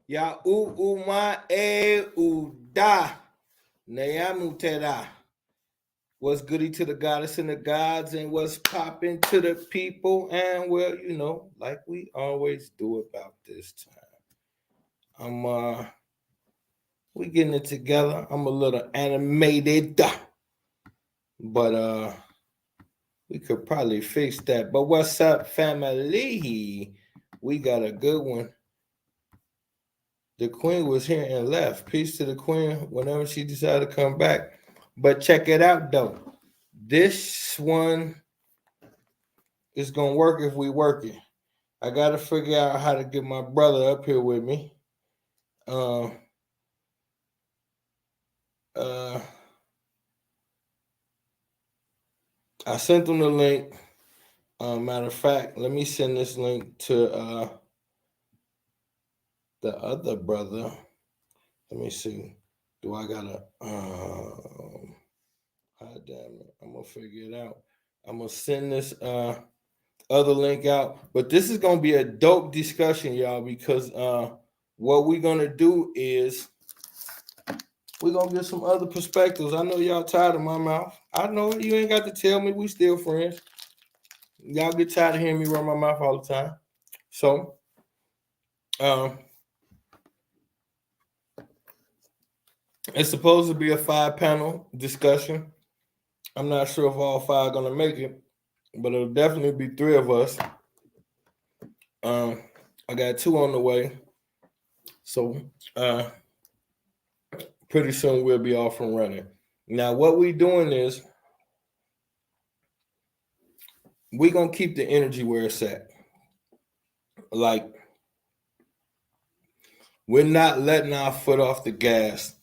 Ya uma e uda. Nayamutera. What's goody to the goddess and the gods, and what's popping to the people, and well, like we always do about this time. We getting it together. I'm a little animated, but we could probably fix that. But what's up, family? We got a good one. The queen was here and left. Peace to the queen whenever she decided to come back. But check it out though. This one is gonna work if we work it. I gotta figure out how to get my brother up here with me. Uh, uh, I sent him the link. Matter of fact, let me send this link to the other brother. Let me see. Do I gotta? God damn it! I'm gonna figure it out. I'm gonna send this other link out. But this is gonna be a dope discussion, y'all, because what we're gonna do is we're gonna get some other perspectives. I know y'all tired of my mouth. I know you ain't got to tell me we still friends. Y'all get tired of hearing me run my mouth all the time. So it's supposed to be a 5-panel discussion. I'm not sure if all 5 are gonna make it, but it'll definitely be 3 of us. I got 2 on the way. So pretty soon we'll be off and running. Now, what we doing is we're gonna keep the energy where it's at. Like, we're not letting our foot off the gas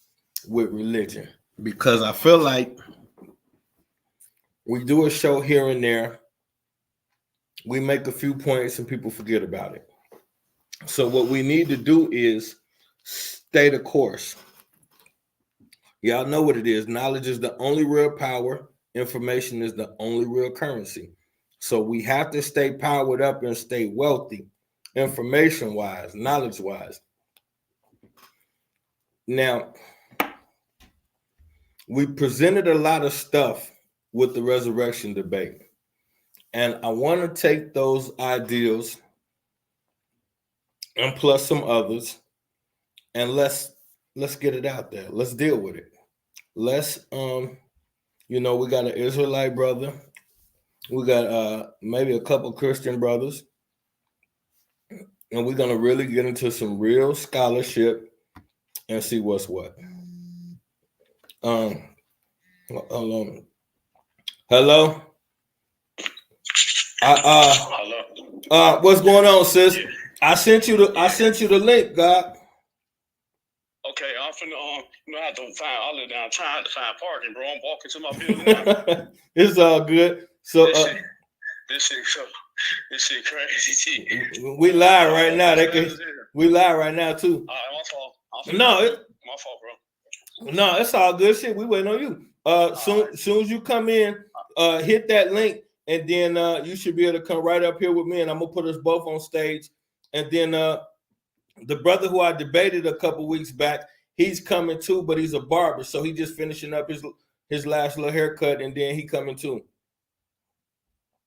with religion, because I feel like we do a show here and there, we make a few points and people forget about it. So what we need to do is stay the course. Y'all know what it is. Knowledge is the only real power. Information is the only real currency. So we have to stay powered up and stay wealthy, information-wise, knowledge-wise. Now, we presented a lot of stuff with the resurrection debate. And I want to take those ideals and plus some others, and let's get it out there. Let's deal with it. Let's we got an Israelite brother. We got maybe a couple Christian brothers. And we're gonna really get into some real scholarship and see what's what. Hold on. Hello. What's going on, sis? Yeah. I sent you the link, God. Okay, I'm finna I have to find. I live down trying to find parking, bro. I'm walking to my building now. It's all good. So this shit crazy. We live right now. We live right now too. All right, my fault. My fault, bro. No, it's all good shit. We waiting on you. Soon as you come in, hit that link, and then you should be able to come right up here with me, and I'm gonna put us both on stage. And then the brother who I debated a couple weeks back, he's coming too, but he's a barber, so he just finishing up his last little haircut, and then he coming too.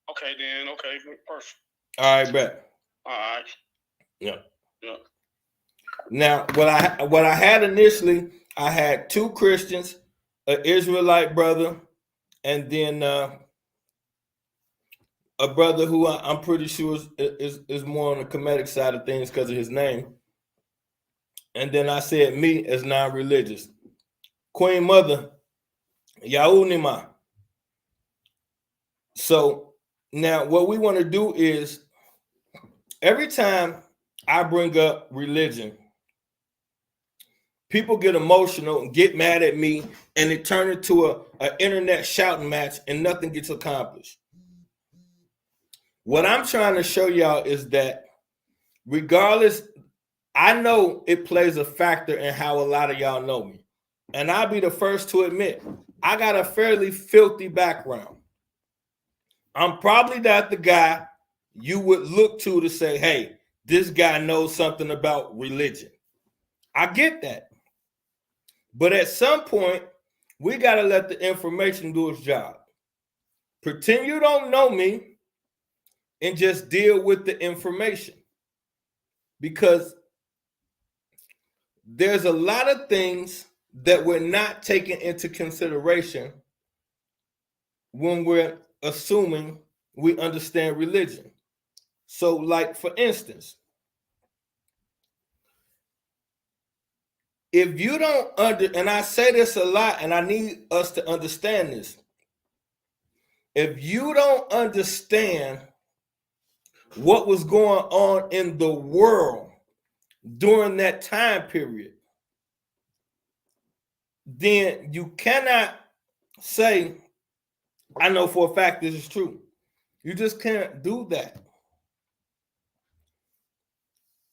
Okay, then. Okay, perfect. All right, bet. All right. Yeah. Now, what I had initially, I had 2 Christians, an Israelite brother, and then a brother who I'm pretty sure is more on the comedic side of things because of his name. And then I said me as non-religious. Queen Mother, Yaunima. So now what we want to do is every time I bring up religion, people get emotional and get mad at me, and it turns into an internet shouting match and nothing gets accomplished. What I'm trying to show y'all is that regardless, I know it plays a factor in how a lot of y'all know me. And I'll be the first to admit, I got a fairly filthy background. I'm probably not the guy you would look to say, hey, this guy knows something about religion. I get that. But at some point, we got to let the information do its job. Pretend you don't know me and just deal with the information. Because there's a lot of things that we're not taking into consideration when we're assuming we understand religion. So, like, for instance, if you don't and I say this a lot, and I need us to understand this. If you don't understand what was going on in the world during that time period, then you cannot say, I know for a fact this is true. You just can't do that.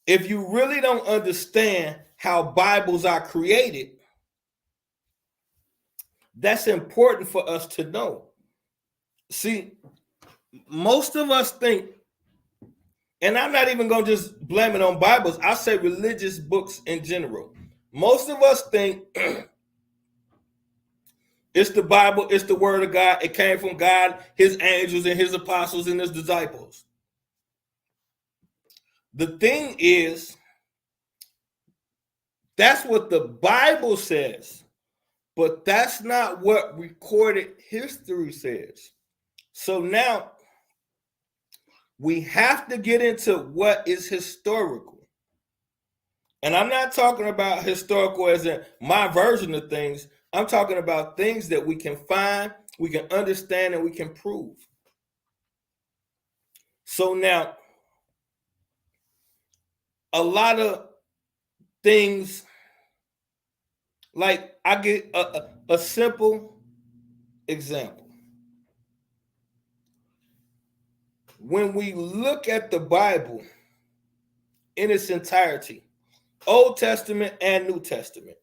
If you really don't understand how Bibles are created, that's important for us to know. See, most of us think, and I'm not even going to just blame it on Bibles, I say religious books in general. Most of us think it's the Bible, it's the word of God, it came from God, his angels and his apostles and his disciples. The thing is, that's what the Bible says, but that's not what recorded history says. So now we have to get into what is historical. And I'm not talking about historical as in my version of things. I'm talking about things that we can find, we can understand, and we can prove. So now, a lot of things, like I get a simple example. When we look at the Bible in its entirety, Old Testament and New Testament,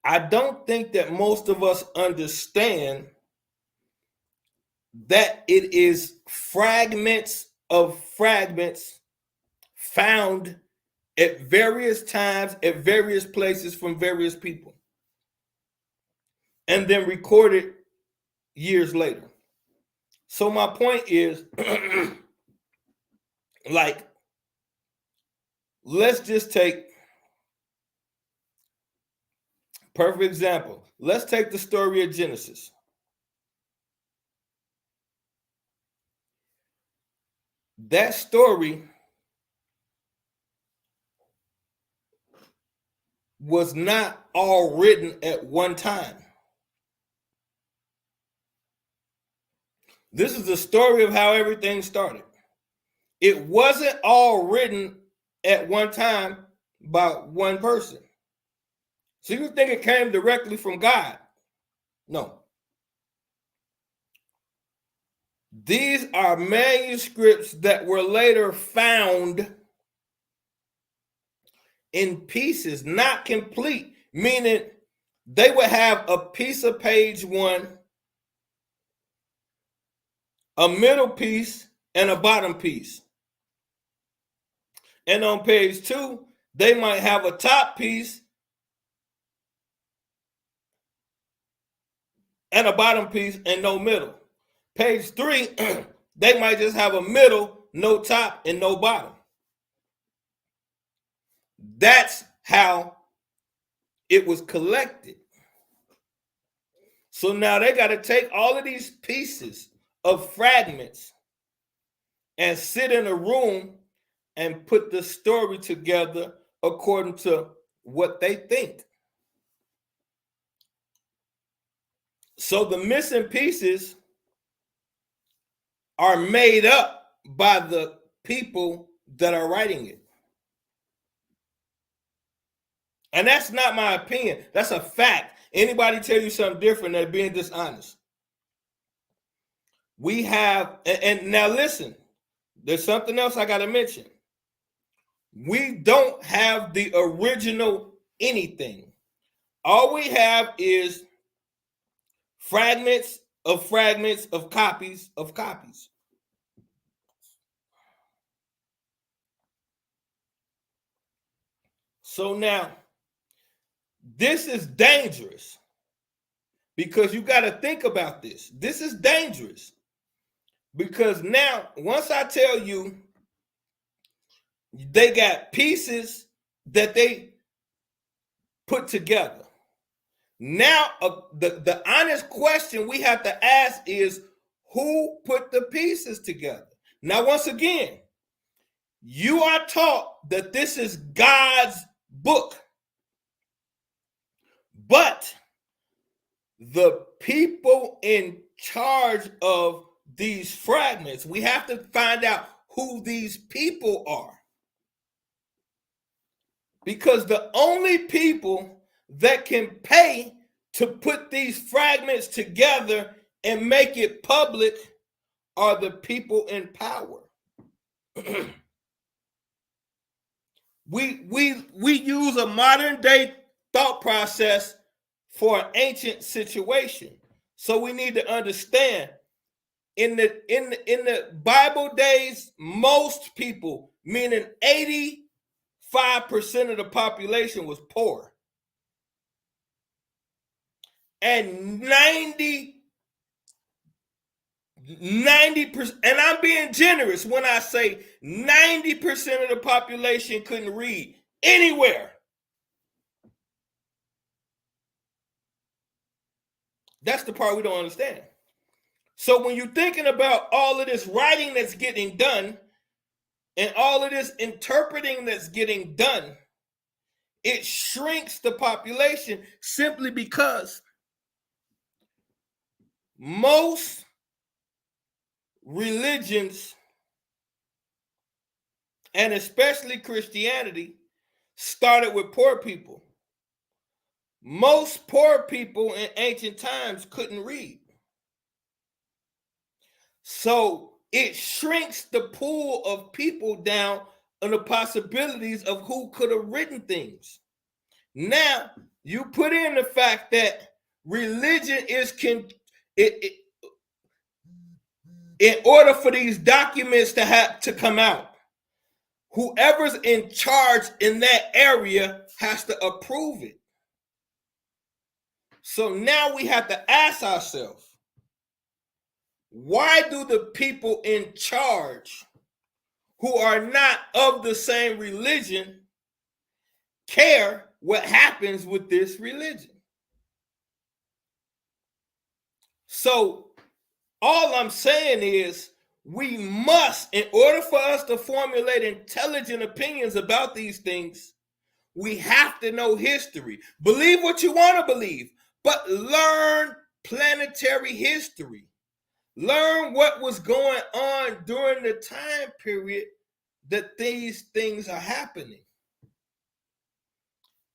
I don't think that most of us understand that it is fragments of fragments found at various times, at various places from various people, and then recorded years later. So my point is, like, let's just take perfect example. Let's take the story of Genesis. That story was not all written at one time. This is the story of how everything started. It wasn't all written at one time by one person. So you think it came directly from God? No. These are manuscripts that were later found in pieces, not complete, meaning they would have a piece of page one, a middle piece, and a bottom piece. And on page two, they might have a top piece and a bottom piece and no middle. Page three, they might just have a middle, no top, and no bottom. That's how it was collected. So now they got to take all of these pieces of fragments and sit in a room and put the story together according to what they think. So the missing pieces are made up by the people that are writing it. And that's not my opinion. That's a fact. Anybody tell you something different, they're being dishonest. We have, and now listen, there's something else I got to mention. We don't have the original anything. All we have is fragments of copies of copies. So now, this is dangerous because you got to think about this. This is dangerous because now, once I tell you they got pieces that they put together, now the honest question we have to ask is, who put the pieces together? Now, once again, you are taught that this is God's book, but the people in charge of these fragments, we have to find out who these people are. Because the only people that can pay to put these fragments together and make it public are the people in power. we use a modern day thought process for an ancient situation. So we need to understand in the Bible days, most people, meaning 85% of the population, was poor. And 90%, and I'm being generous when I say 90% of the population couldn't read anywhere. That's the part we don't understand. So when you're thinking about all of this writing that's getting done and all of this interpreting that's getting done, it shrinks the population simply because most religions, and especially Christianity, started with poor people. Most poor people in ancient times couldn't read. So it shrinks the pool of people down on the possibilities of who could have written things. Now, you put in the fact that religion is in order for these documents to come out, whoever's in charge in that area has to approve it. So now we have to ask ourselves, why do the people in charge who are not of the same religion care what happens with this religion? So all I'm saying is, we must, in order for us to formulate intelligent opinions about these things, we have to know history. Believe what you want to believe, but learn planetary history. Learn what was going on during the time period that these things are happening.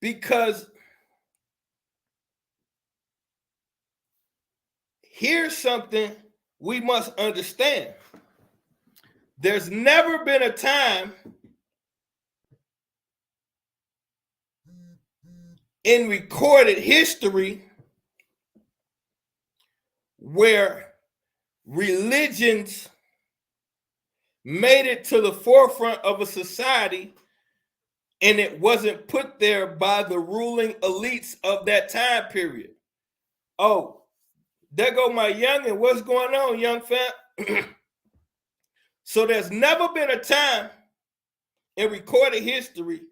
Because here's something we must understand. There's never been a time in recorded history where religions made it to the forefront of a society and it wasn't put there by the ruling elites of that time period. Oh, there go my youngin'. What's going on, young fam? So there's never been a time in recorded history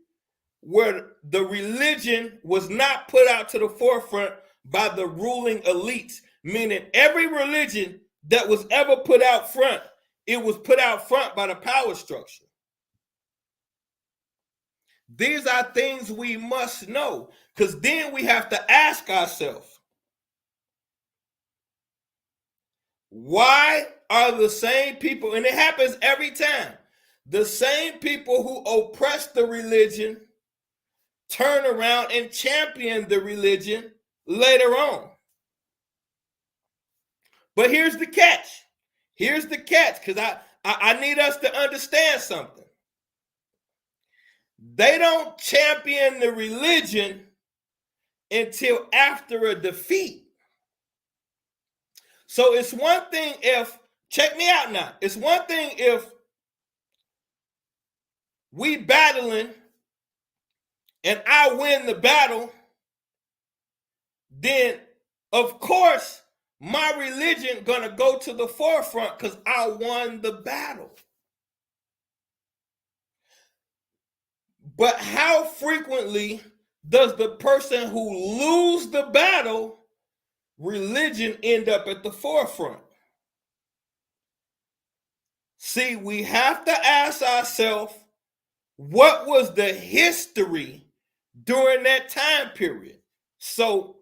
where the religion was not put out to the forefront by the ruling elites, meaning every religion that was ever put out front, it was put out front by the power structure. These are things we must know, because then we have to ask ourselves, why are the same people, and it happens every time, the same people who oppress the religion turn around and champion the religion later on? But here's the catch. Here's the catch, because I need us to understand something. They don't champion the religion until after a defeat. So it's one thing if, check me out now, it's one thing if we battling and I win the battle, then of course my religion gonna go to the forefront because I won the battle. But how frequently does the person who lose the battle, religion, end up at the forefront? See, we have to ask ourselves, what was the history during that time period? So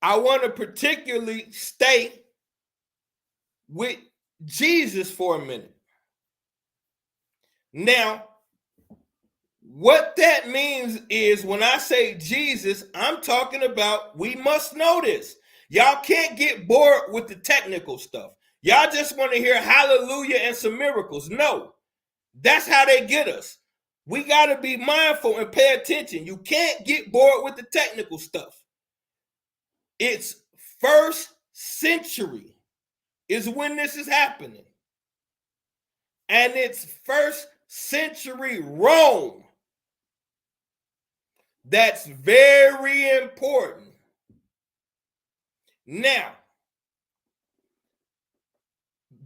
I want to particularly stay with Jesus for a minute. Now, what that means is when I say Jesus, I'm talking about, we must know this. Y'all can't get bored with the technical stuff. Y'all just want to hear hallelujah and some miracles. No, that's how they get us. We got to be mindful and pay attention. You can't get bored with the technical stuff. It's first century is when this is happening. And it's first century Rome. That's very important. Now,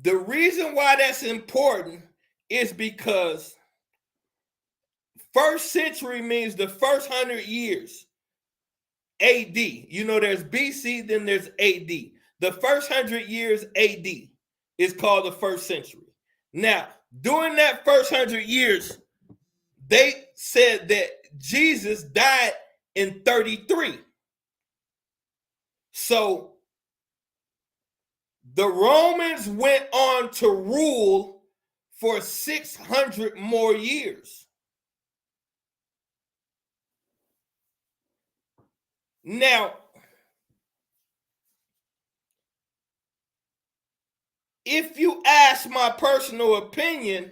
the reason why that's important is because first century means the first 100 years. AD. You know, there's BC, then there's AD. The first 100 years AD is called the first century. Now, during that first 100 years, they said that Jesus died in 33. So the Romans went on to rule for 600 more years. Now, if you ask my personal opinion,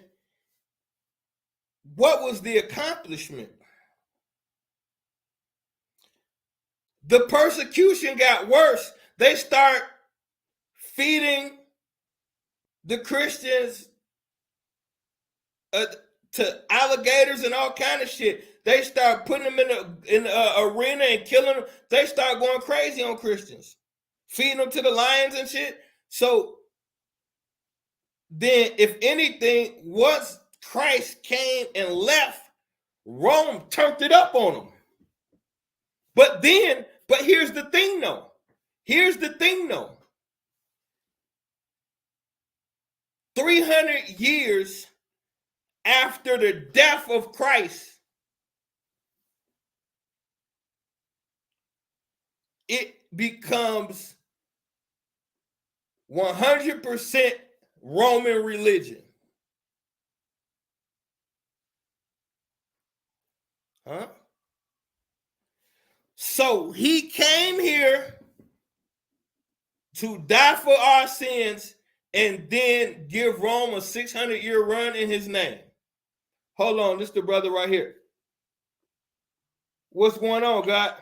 what was the accomplishment? The persecution got worse. They start feeding the Christians to alligators and all kind of shit. They start putting them in the arena and killing them. They start going crazy on Christians, feeding them to the lions and shit. So then, if anything, once Christ came and left, Rome turned it up on them. But here's the thing though. 300 years after the death of Christ, it becomes 100% Roman religion. Huh? So he came here to die for our sins and then give Rome a 600-year run in his name. Hold on, this is the brother right here. What's going on, God?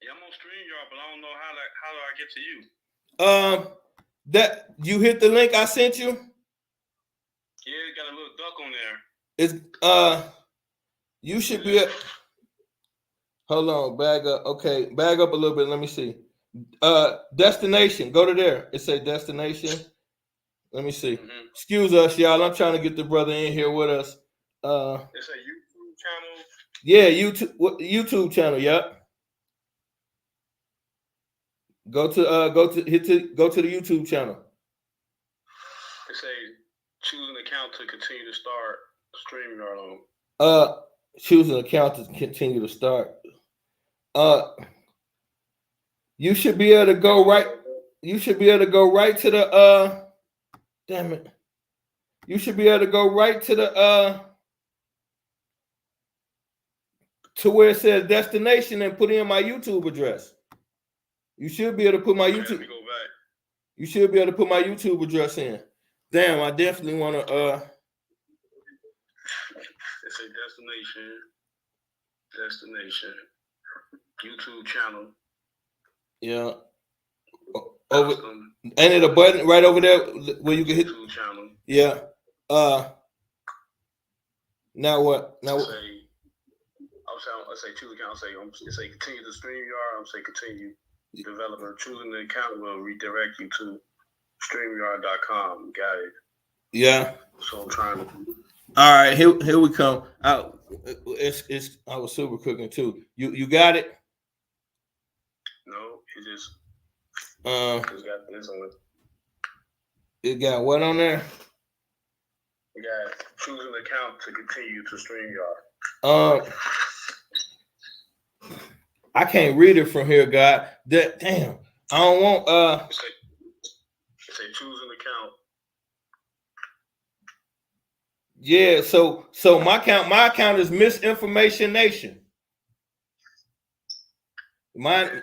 Yeah, I'm on StreamYard, but I don't know how do I get to you? That you hit the link I sent you? Yeah, it got a little duck on there. It's you should be a hold on, bag up. Okay, bag up a little bit. Let me see. Destination. Go to there. It say destination. Let me see. Mm-hmm. Excuse us, y'all. I'm trying to get the brother in here with us. It's a YouTube channel. Yeah, YouTube channel. Yep. Go to the YouTube channel. It say choose an account to continue to start streaming on. Choose an account to continue to start. You should be able to go right. You should be able to go right to the damn it. You should be able to go right to the to where it says destination and put in my YouTube address. You should be able to put my YouTube. Go back. You should be able to put my YouTube address in. Damn, I definitely want to. It's a destination, YouTube channel. Yeah. Over, ain't it a button right over there where you can hit? YouTube channel. Yeah. Now what? Now say I say choose account. I say continue to StreamYard. I'm say continue. Developer choosing the account will redirect you to StreamYard.com. Got it. Yeah. So I'm trying to. All right, here we come. I was super cooking too. You got it? No, it just got this on it. It got what on there? You got choosing the account to continue to StreamYard. I can't read it from here, God. Damn. I don't want Say choosing account. Yeah, so my account is Misinformation Nation. Mine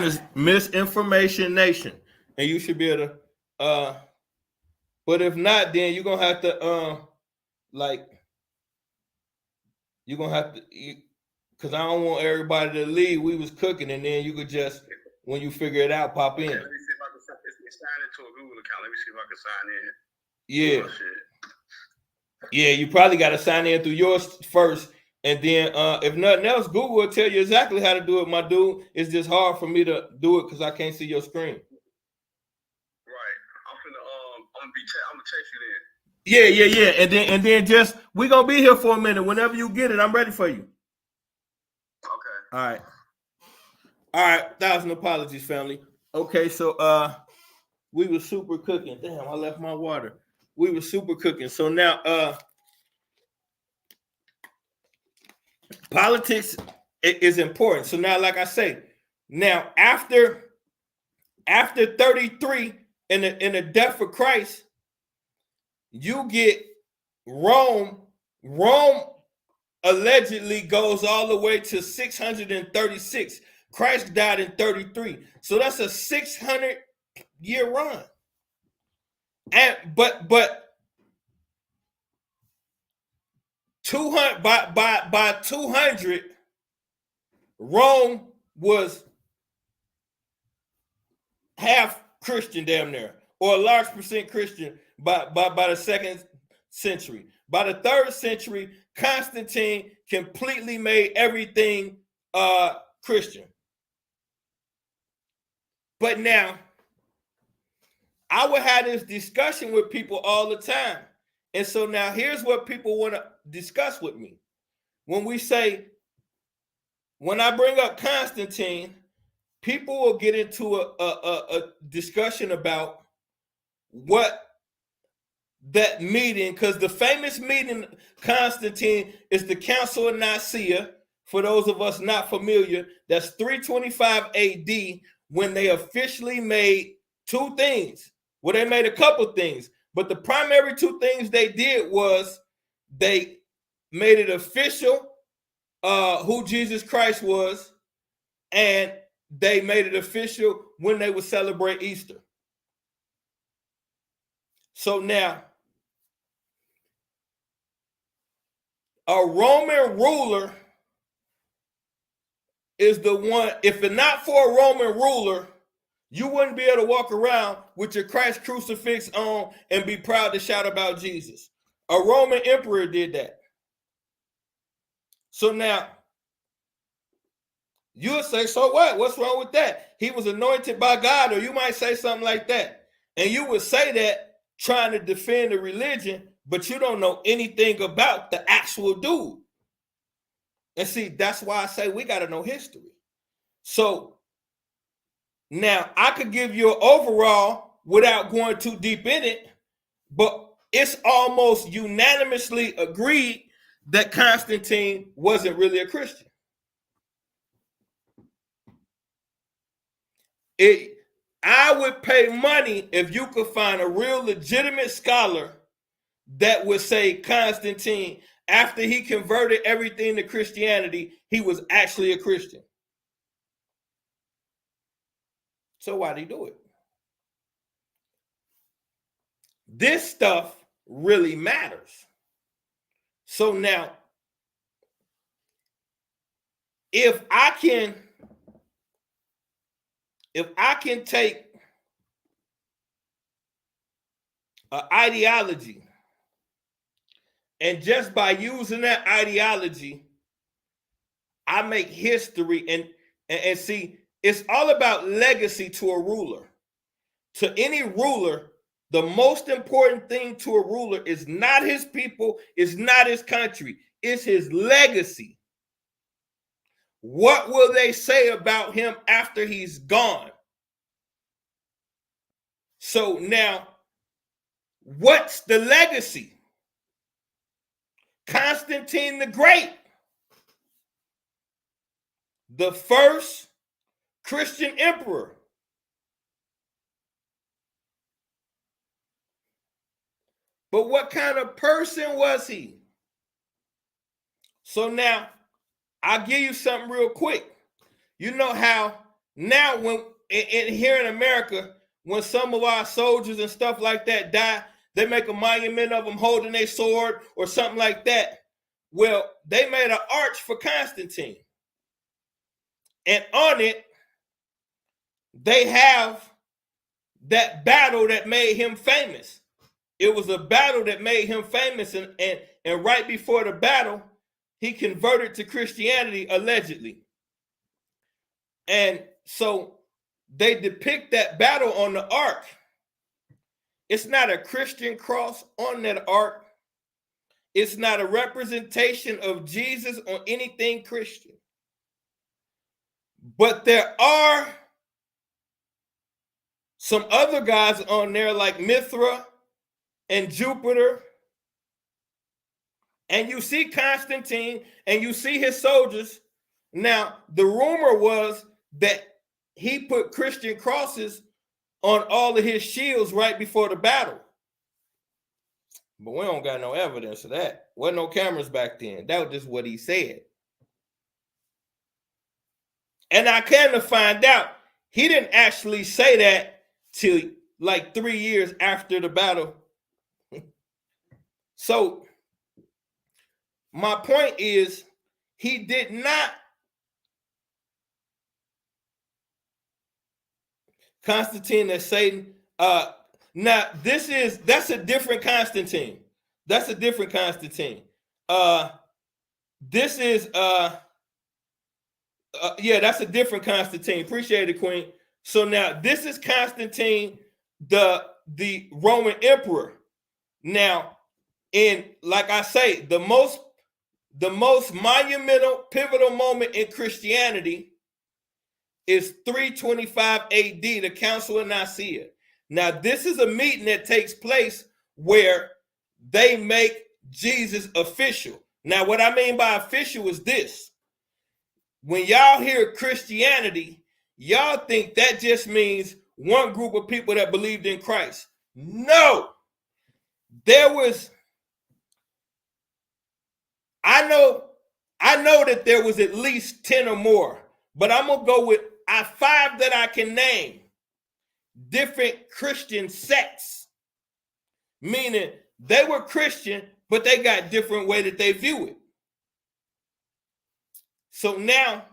is Misinformation Nation. And you should be able to but if not, then you're gonna have to you're gonna have to because I don't want everybody to leave. We was cooking, and then you could just, when you figure it out, pop in. Let me see if I can sign into a Google account. Let me see if I can sign in. Yeah. Yeah, you probably got to sign in through yours first, and then if nothing else, Google will tell you exactly how to do it, my dude. It's just hard for me to do it because I can't see your screen. Right. I'm gonna text you then. Yeah. And then just we're gonna be here for a minute. Whenever you get it, I'm ready for you. Okay. All right. 1,000 apologies, family. Okay, so we were super cooking. Damn, I left my water. We were super cooking. So now politics is important. So now, like I say, now after 33 in the death of Christ, you get Rome. Rome allegedly goes all the way to 636. Christ died in 33. So that's a 600-year run. And but 200 by 200, Rome was half Christian, damn near, or a large percent Christian by the second century. By the third century, Constantine completely made everything Christian. But now, I would have this discussion with people all the time. And so now here's what people want to discuss with me. When I bring up Constantine, people will get into a discussion about what that meeting, because the famous meeting, Constantine, is the Council of Nicaea. For those of us not familiar, that's 325 AD, when they officially made two things. Well, they made a couple things, but the primary two things they did was they made it official who Jesus Christ was, and they made it official when they would celebrate Easter. So now, a Roman ruler is the one, if it's not for a Roman ruler, you wouldn't be able to walk around with your Christ crucifix on and be proud to shout about Jesus. A Roman emperor did that. So now, you'll say, so what? What's wrong with that? He was anointed by God, or you might say something like that. And you would say that trying to defend the religion, but you don't know anything about the actual dude. And see, that's why I say we got to know history. So now I could give you an overall without going too deep in it, but it's almost unanimously agreed that Constantine wasn't really a Christian. I would pay money if you could find a real legitimate scholar that would say Constantine, after he converted everything to Christianity, he was actually a Christian. So why did he do it? This stuff really matters. So now, if I can take an ideology, and just by using that ideology, I make history and see, it's all about legacy to a ruler. To any ruler, the most important thing to a ruler is not his people, is not his country, it's his legacy. What will they say about him after he's gone? So now, what's the legacy? Constantine the Great, the first Christian emperor. But what kind of person was he? So now, I'll give you something real quick. You know how now when here in America, when some of our soldiers and stuff like that die, they make a monument of them holding their sword or something like that. Well, they made an arch for Constantine. And on it, they have that battle that made him famous. It was a battle that made him famous, and right before the battle, he converted to Christianity, allegedly. And so they depict that battle on the ark. It's not a Christian cross on that ark. It's not a representation of Jesus or anything Christian. But there are some other gods on there like Mithra and Jupiter. And you see Constantine and you see his soldiers. Now, the rumor was that he put Christian crosses on all of his shields right before the battle. But we don't got no evidence of that. Wasn't no cameras back then. That was just what he said. And I came to find out he didn't actually say that till like 3 years after the battle. So my point is, he did not. Constantine as Satan. Now that's a different Constantine. That's a different Constantine. This is yeah, that's a different Constantine. Appreciate it, Queen. So now this is Constantine, the Roman emperor. Now, in like I say, the most monumental, pivotal moment in Christianity is 325 AD, the Council of Nicaea. Now, this is a meeting that takes place where they make Jesus official. Now, what I mean by official is this. When y'all hear Christianity, y'all think that just means one group of people that believed in Christ. No. There was, I know that there was at least 10 or more, but I'm going to go with 5 that I can name. Different Christian sects, meaning they were Christian, but they got different way that they view it. So now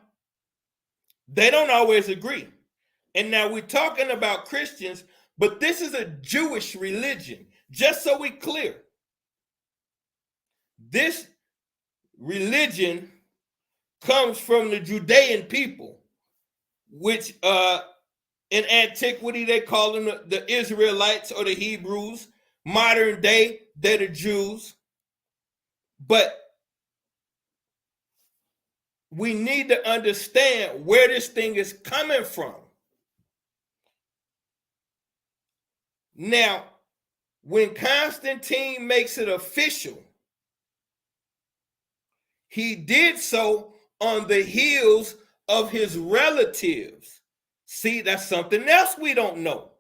they don't always agree. And now we're talking about Christians, but this is a Jewish religion, just so we clear. This religion comes from the Judean people, which in antiquity they call them the Israelites or the Hebrews. Modern day, they're the Jews. But we need to understand where this thing is coming from. Now, when Constantine makes it official, he did so on the heels of his relatives. See, that's something else we don't know.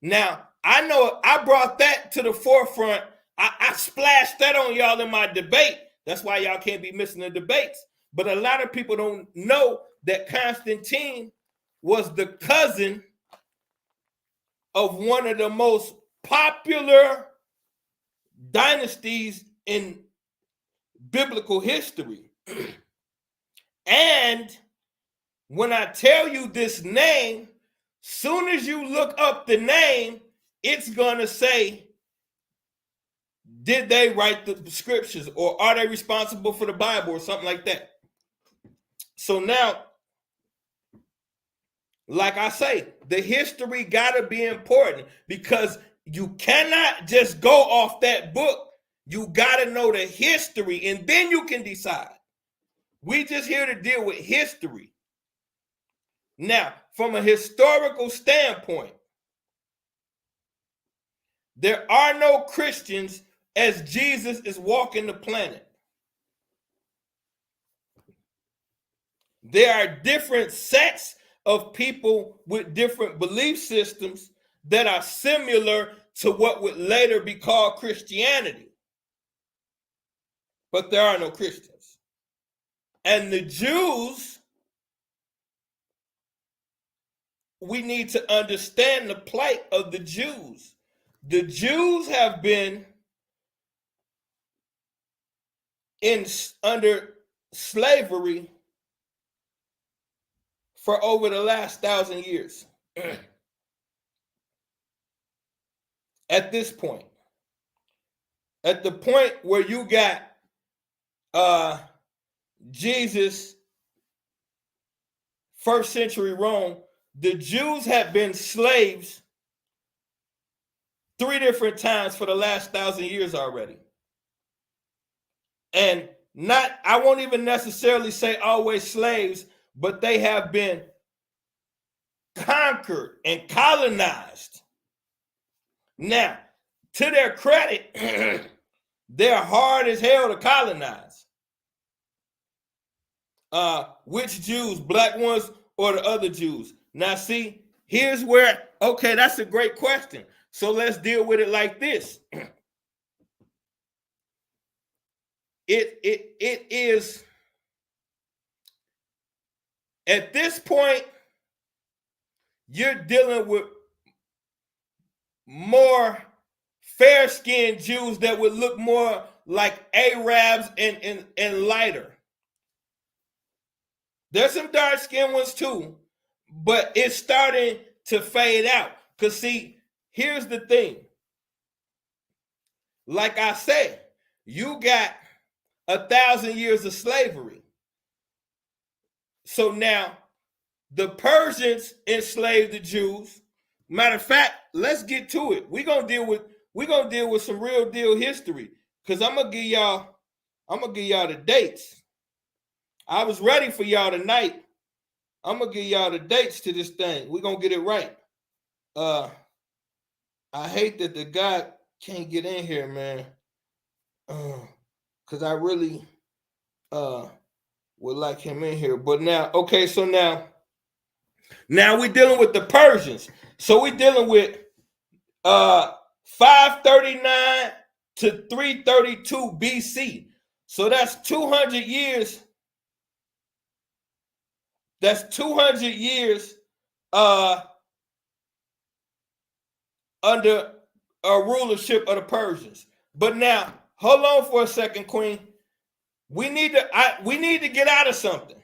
Now, I know I brought that to the forefront. I splashed that on y'all in my debate. That's why y'all can't be missing the debates. But a lot of people don't know that Constantine was the cousin of one of the most popular dynasties in biblical history. And when I tell you this name, soon as you look up the name, it's going to say, did they write the scriptures, or are they responsible for the Bible, or something like that? So now, like I say, the history got to be important because you cannot just go off that book. You got to know the history, and then you can decide. We just here to deal with history. Now, from a historical standpoint, there are no Christians as Jesus is walking the planet. There are different sects of people with different belief systems that are similar to what would later be called Christianity. But there are no Christians. And the Jews, we need to understand the plight of the Jews. The Jews have been under slavery for over the last 1,000 years. At this point, at the point where you got Jesus, first century Rome, the Jews have been slaves 3 different times for the last 1,000 years already. And I won't even necessarily say always slaves, but they have been conquered and colonized. Now, to their credit, they're hard as hell to colonize. Which Jews, black ones or the other Jews? Now, see, here's where, okay, that's a great question. So let's deal with it like this. It is, at this point, you're dealing with more fair-skinned Jews that would look more like Arabs and lighter. There's some dark-skinned ones too, but it's starting to fade out. Because see, here's the thing. Like I said, you got 1,000 years of slavery. So now the Persians enslaved the Jews. Matter of fact, let's get to it. We're gonna deal with some real deal history. Because I'm gonna give y'all the dates. I was ready for y'all tonight. I'm gonna give y'all the dates to this thing. We're gonna get it right. I hate that the guy can't get in here, man. Because I really would like him in here. But now, okay, so now we're dealing with the Persians. So we're dealing with 539 to 332 BC. So that's 200 years. That's 200 years under a rulership of the Persians. But now, hold on for a second, Queen. We need to get out of something.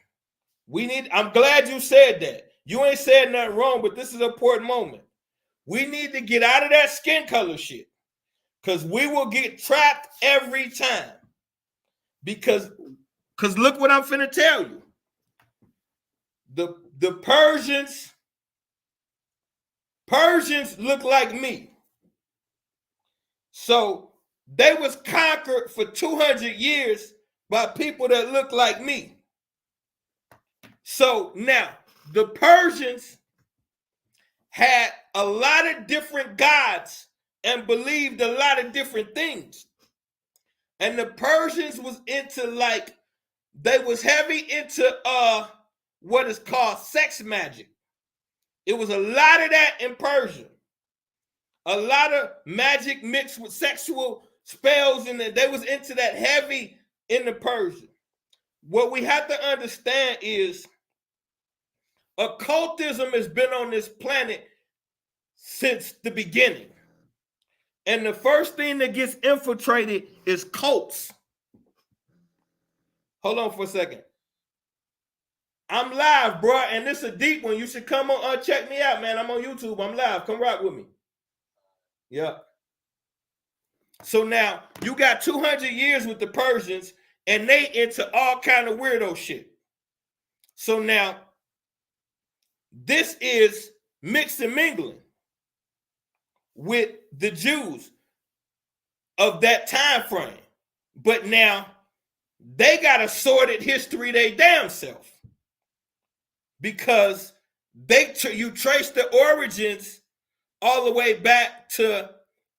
I'm glad you said that. You ain't said nothing wrong, but this is an important moment. We need to get out of that skin color shit. Because we will get trapped every time. Because look what I'm finna tell you. The Persians look like me. So they was conquered for 200 years by people that look like me. So now the Persians had a lot of different gods and believed a lot of different things. And the Persians was into they was heavy into what is called sex magic. It was a lot of that in Persia. A lot of magic mixed with sexual spells, and they was into that heavy in the Persian. What we have to understand is occultism has been on this planet since the beginning. And the first thing that gets infiltrated is cults. Hold on for a second. I'm live, bro, and this is a deep one. You should come on, check me out, man. I'm on YouTube. I'm live. Come rock with me. Yep. So now you got 200 years with the Persians, and they into all kind of weirdo shit. So now, this is mixed and mingling with the Jews of that time frame. But now, they got a sordid history they damn self. Because you trace the origins all the way back to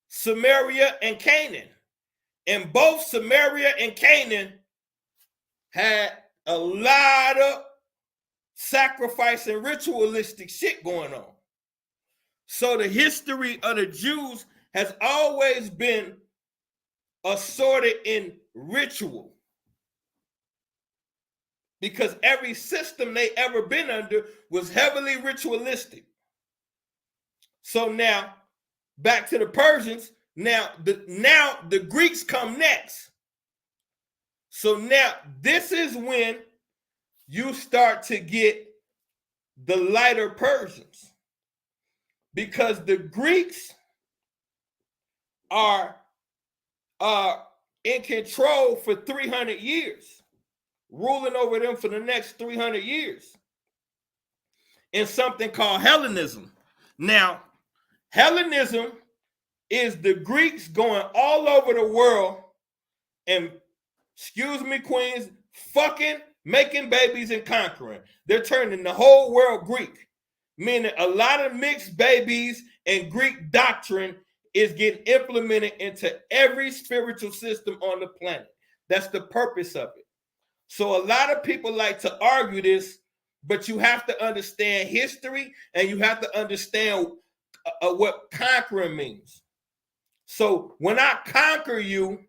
Samaria and Canaan. And both Samaria and Canaan had a lot of sacrifice and ritualistic shit going on. So the history of the Jews has always been assorted in ritual. Because every system they ever been under was heavily ritualistic. So now, back to the Persians. Now the Greeks come next. So now this is when you start to get the lighter Persians, because the Greeks are in control for 300 years, ruling over them for the next 300 years in something called Hellenism. Now, Hellenism is the Greeks going all over the world and, excuse me, queens, fucking, making babies and conquering. They're turning the whole world Greek, meaning a lot of mixed babies and Greek doctrine is getting implemented into every spiritual system on the planet. That's the purpose of it. So a lot of people like to argue this, but you have to understand history and you have to understand what conquering means. So when I conquer you,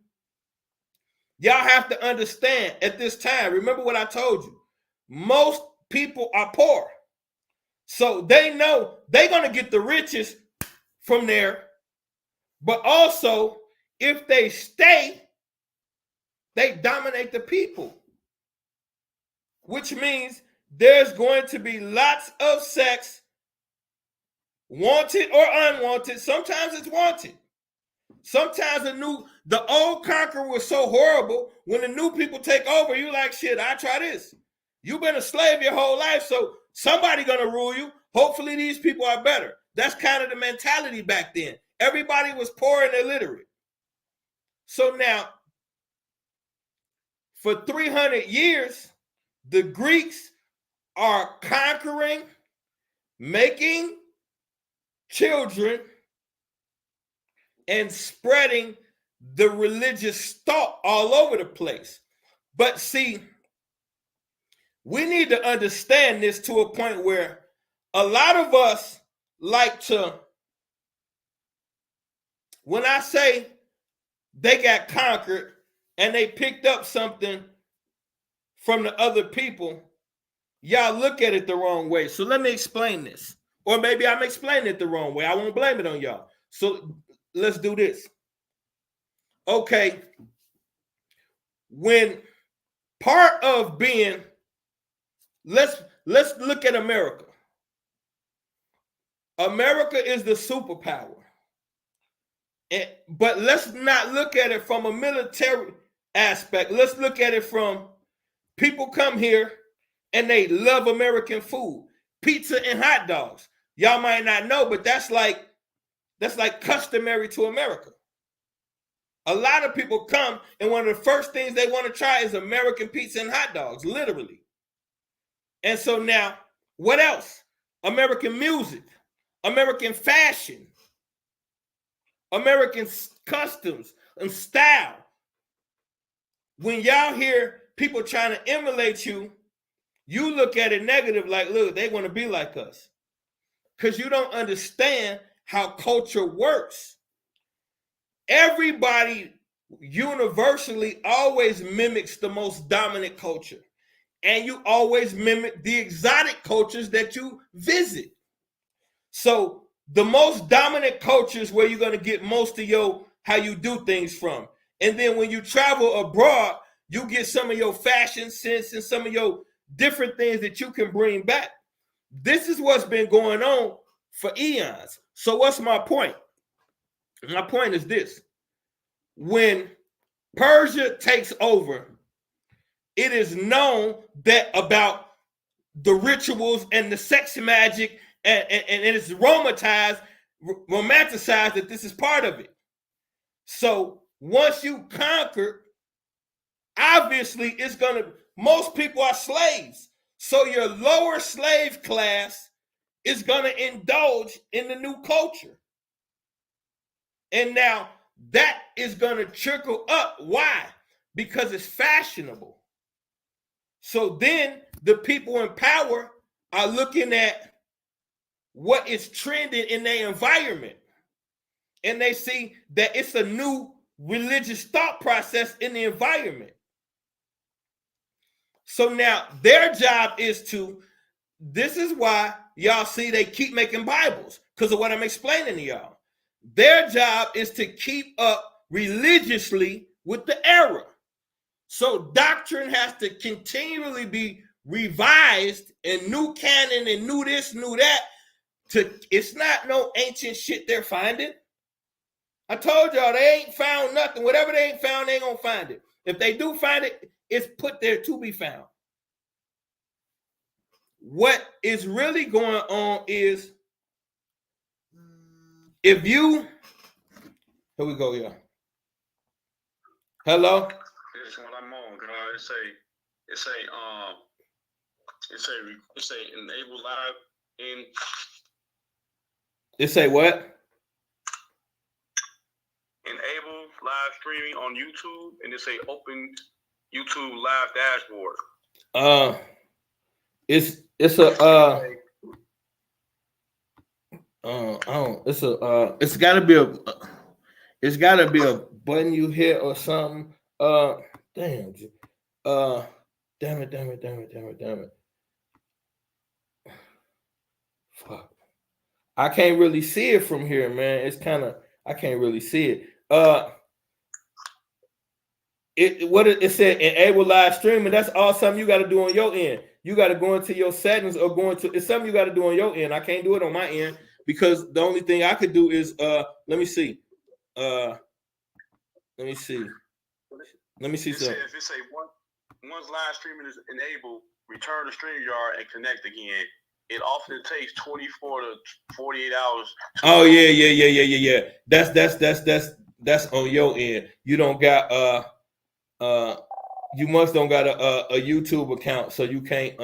y'all have to understand at this time, remember what I told you, most people are poor. So they know they're going to get the riches from there. But also, if they stay, they dominate the people. Which means there's going to be lots of sex, wanted or unwanted. Sometimes it's wanted. Sometimes the old conqueror was so horrible, when the new people take over, you like, shit, I try this. You've been a slave your whole life, so somebody gonna rule you. Hopefully these people are better. That's kind of the mentality back then. Everybody was poor and illiterate. So now, for 300 years, the Greeks are conquering, making children, and spreading the religious thought all over the place. But see, we need to understand this to a point where a lot of us like to, when I say they got conquered and they picked up something from the other people, y'all look at it the wrong way. So let me explain this. Or maybe I'm explaining it the wrong way. I won't blame it on y'all. So let's do this. Okay. When part of being, let's look at America. America is the superpower. But let's not look at it from a military aspect. Let's look at it from people come here and they love American food. Pizza and hot dogs. Y'all might not know, but that's like customary to America. A lot of people come and one of the first things they want to try is American pizza and hot dogs, literally. And so now, what else? American music, American fashion, American customs and style. When y'all hear people trying to emulate you, you look at it negative, like, look, they want to be like us. Because you don't understand how culture works. Everybody universally always mimics the most dominant culture. And you always mimic the exotic cultures that you visit. So the most dominant cultures where you're going to get most of your how you do things from. And then when you travel abroad, you get some of your fashion sense and some of your different things that you can bring back. This is what's been going on for eons. So what's my point? My point is this. When Persia takes over, it is known that about the rituals and the sex magic, and it's romanticized that this is part of it. So once you conquer, obviously it's gonna, most people are slaves. So your lower slave class is gonna indulge in the new culture. And now that is gonna trickle up. Why? Because it's fashionable. So then the people in power are looking at what is trending in their environment. And they see that it's a new religious thought process in the environment. So now their job is to, this is why y'all see they keep making Bibles, because of what I'm explaining to y'all. Their job is to keep up religiously with the era. So doctrine has to continually be revised, and new canon and new this, new that. It's not no ancient shit they're finding. I told y'all they ain't found nothing. Whatever they ain't found, they ain't gonna find it. If they do find it, it's put there to be found. What is really going on is, if you, here we go, yeah. Hello? This is what I'm on, girl. It say enable live in. It say what? Enable live streaming on YouTube, and it say open YouTube live dashboard. It's gotta be a button you hit or something. Damn it. Fuck. I can't really see it from here, man. It's kind of, I can't really see it. It said enable live streaming. That's all something you got to do on your end. You got to go into your settings or go into, it's something you got to do on your end. I can't do it on my end because the only thing I could do is let me see. Let me see something. If it say once live streaming is enabled, return to StreamYard and connect again. It often takes 24 to 48 hours. Oh yeah. That's on your end. You don't got you must don't got a YouTube account, so you can't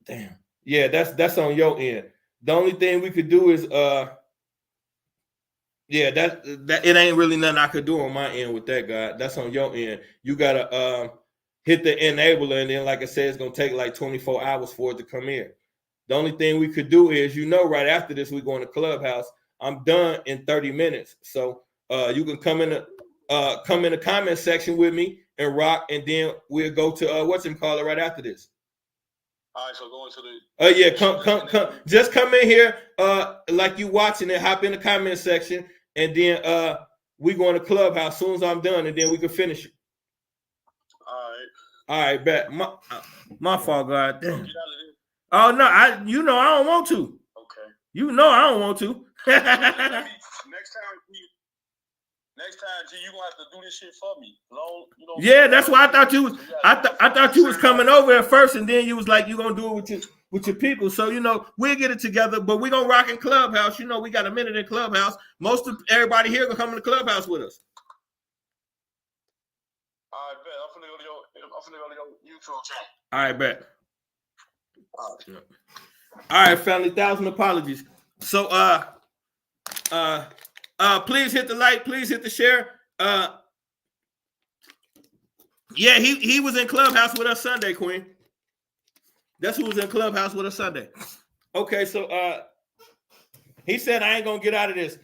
damn. Yeah, that's on your end. The only thing we could do is yeah, that it ain't really nothing I could do on my end with that, guy. That's on your end. You gotta hit the enabler, and then like I said, it's gonna take like 24 hours for it to come in. The only thing we could do is, right after this, we're going to Clubhouse. I'm done in 30 minutes. So you can come in the comment section with me and rock, and then we'll go to whatchamacallit right after this. All right, so go into the yeah, come. Just come in here like you watching it, hop in the comment section, and then we going to Clubhouse as soon as I'm done, and then we can finish it. All right, bet. My fault, God damn. Oh no, I don't want to. Okay. I don't want to. Next time, G, you gonna have to do this shit for me. Yeah, that's why I thought you was. I thought you was coming over at first, and then you was like, you gonna do it with your people. So we'll get it together. But we gonna rock in Clubhouse. We got a minute in Clubhouse. Most of everybody here gonna come in the Clubhouse with us. All right, bet. I'm finna go to your YouTube channel. All right, bet. All right, family. 1,000 apologies. So, please hit the like. Please hit the share. Yeah, he was in Clubhouse with us Sunday, Queen. That's who was in Clubhouse with us Sunday. Okay, so he said I ain't gonna get out of this.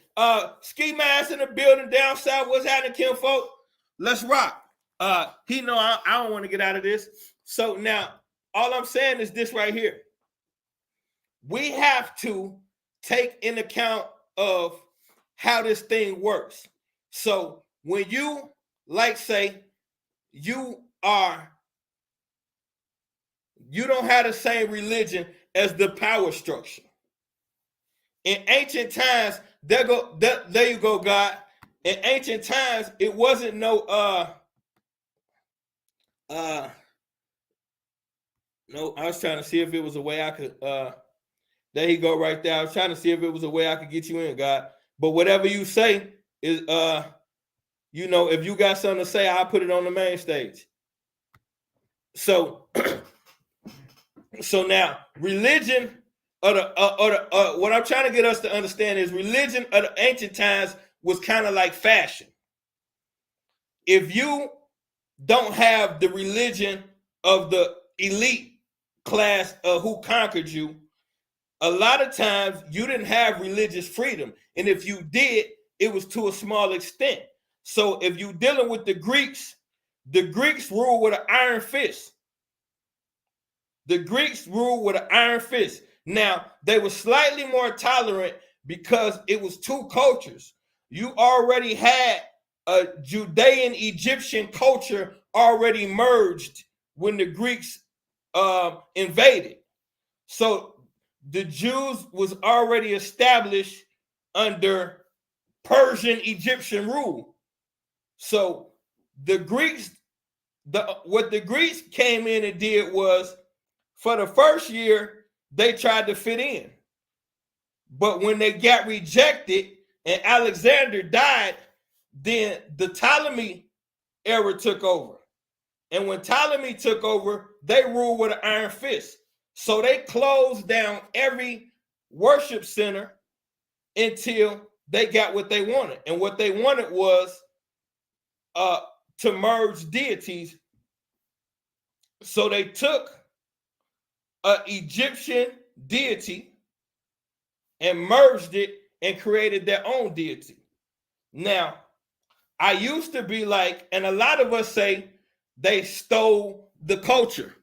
Ski Mask in the building down south. What's happening, kinfolk? Let's rock. He know I don't want to get out of this. So now all I'm saying is this right here. We have to take in account of how this thing works. So when you, say, you don't have the same religion as the power structure. In ancient times, there you go, God. In ancient times, it wasn't no No, I was trying to see if it was a way I could. There you go, right there. I was trying to see if it was a way I could get you in, God. But whatever you say is, you know, if you got something to say, I'll put it on the main stage. So, so now religion what I'm trying to get us to understand is religion of the ancient times was kind of like fashion. If you don't have the religion of the elite class who conquered you, a lot of times you didn't have religious freedom. And if you did, it was to a small extent. So if you're dealing with the Greeks ruled with an iron fist. The Greeks ruled with an iron fist. Now, they were slightly more tolerant because it was two cultures. You already had a Judean Egyptian culture already merged when the Greeks invaded. So the Jews was already established under Persian Egyptian rule. So the Greeks, what the Greeks came in and did was, for the first year, they tried to fit in. But when they got rejected and Alexander died, then the Ptolemy era took over. And when Ptolemy took over, they ruled with an iron fist. So they closed down every worship center until they got what they wanted. And what they wanted was to merge deities. So they took an Egyptian deity and merged it and created their own deity. Now, I used to be like, and a lot of us say they stole the culture.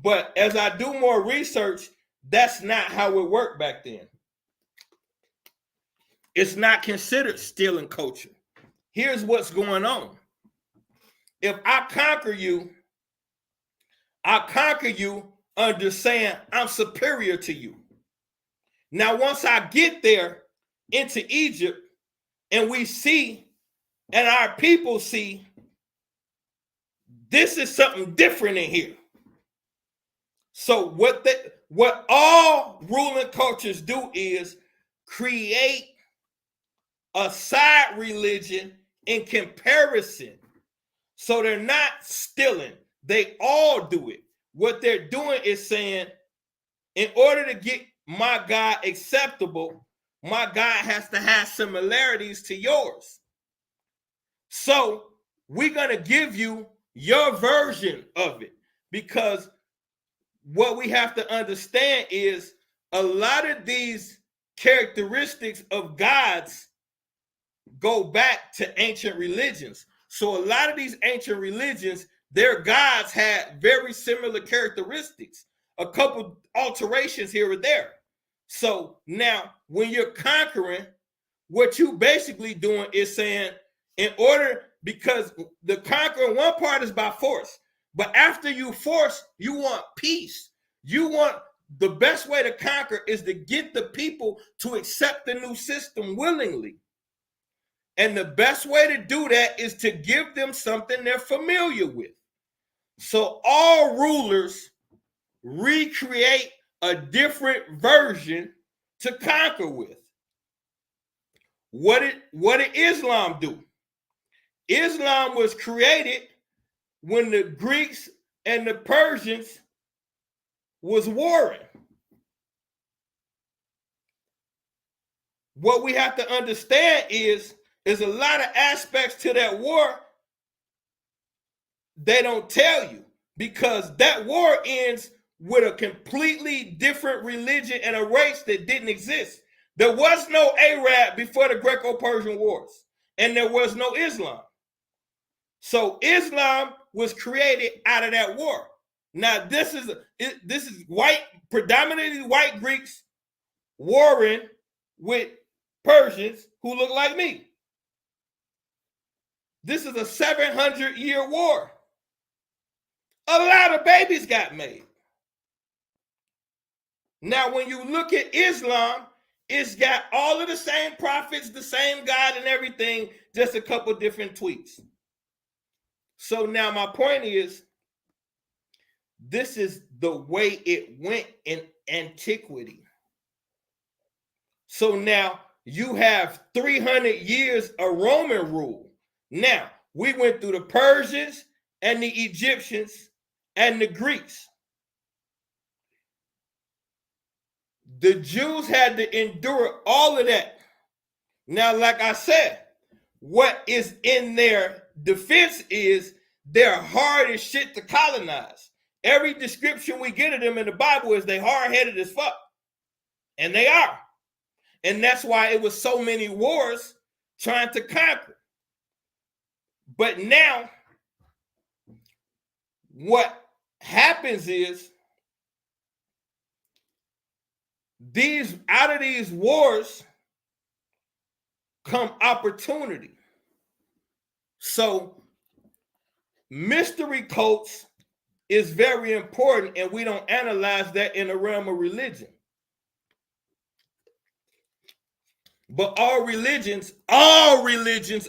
But as I do more research, that's not how it worked back then. It's not considered stealing culture. Here's what's going on. If I conquer you under saying I'm superior to you. Now, once I get there into Egypt and we see, and our people see, this is something different in here. So what all ruling cultures do is create a side religion in comparison. So they're not stealing. They all do it. What they're doing is saying, in order to get my God acceptable, my God has to have similarities to yours. So we're going to give you your version of it, because what we have to understand is a lot of these characteristics of gods go back to ancient religions. So a lot of these ancient religions, their gods had very similar characteristics, a couple alterations here or there. So now when you're conquering, what you basically doing is saying, in order, because the conquering, one part is by force, but after you force, you want peace. You want, the best way to conquer is to get the people to accept the new system willingly. And the best way to do that is to give them something they're familiar with. So all rulers recreate a different version to conquer with. What did Islam do? Islam was created when the Greeks and the Persians was warring. What we have to understand is a lot of aspects to that war they don't tell you, because that war ends with a completely different religion and a race that didn't exist. There was no Arab before the Greco-Persian Wars, and there was no Islam. So Islam was created out of that war. Now this is white, predominantly white Greeks warring with Persians who look like me. This is a 700-year war. A lot of babies got made. Now, when you look at Islam, it's got all of the same prophets, the same God and everything, just a couple different tweaks. So now my point is, This is the way it went in antiquity. So now you have 300 years of Roman rule. Now, we went through the Persians and the Egyptians and the Greeks. The Jews had to endure all of that. Now, like I said, what is in their defense is they're hard as shit to colonize. Every description we get of them in the Bible is they hard-headed as fuck. And they are. And that's why it was so many wars trying to conquer. But now, what happens is out of these wars come opportunity. So mystery cults is very important, and we don't analyze that in the realm of religion. But all religions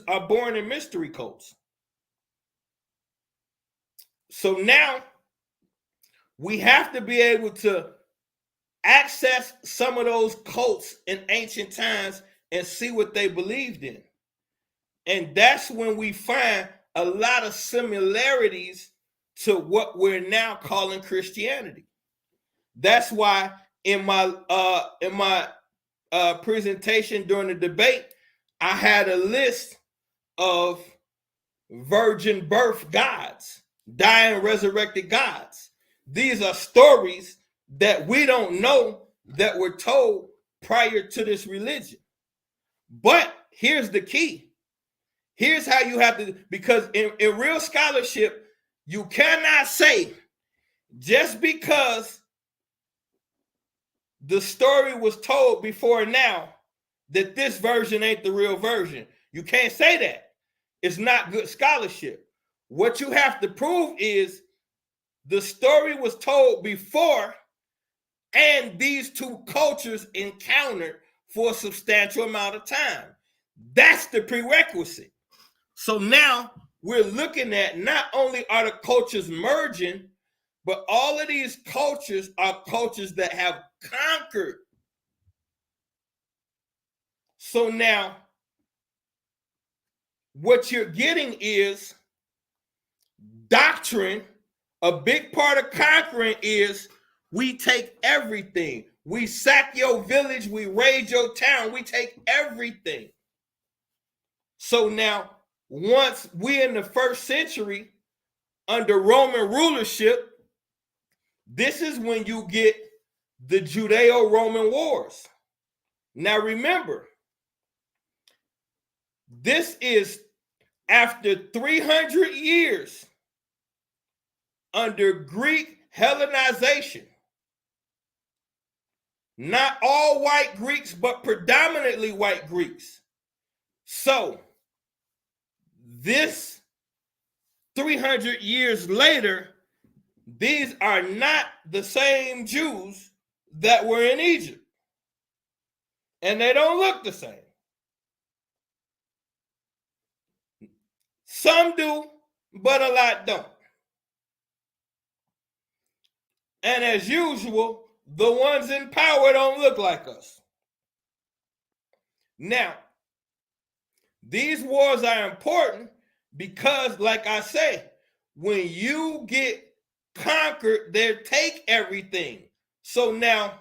are born in mystery cults. So now we have to be able to access some of those cults in ancient times and see what they believed in. And that's when we find a lot of similarities to what we're now calling Christianity. That's why in my presentation during the debate, I had a list of virgin birth gods, dying resurrected gods. These are stories that we don't know that were told prior to this religion. But here's the key. Here's how you have to, because in real scholarship, you cannot say just because the story was told before now that this version ain't the real version. You can't say that. It's not good scholarship. What you have to prove is the story was told before and these two cultures encountered for a substantial amount of time. That's the prerequisite. So now we're looking at not only are the cultures merging, but all of these cultures are cultures that have conquered. So now what you're getting is doctrine. A big part of conquering is we take everything. We sack your village, we raid your town, we take everything. So now, once we're in the first century under Roman rulership, this is when you get the Judeo-Roman wars. Now remember, this is after 300 years under Greek Hellenization. Not all white Greeks, but predominantly white Greeks. So, this 300 years later, these are not the same Jews that were in Egypt. And they don't look the same. Some do, but a lot don't. And as usual, the ones in power don't look like us. Now, these wars are important because, like I say, when you get conquered, they take everything. So now,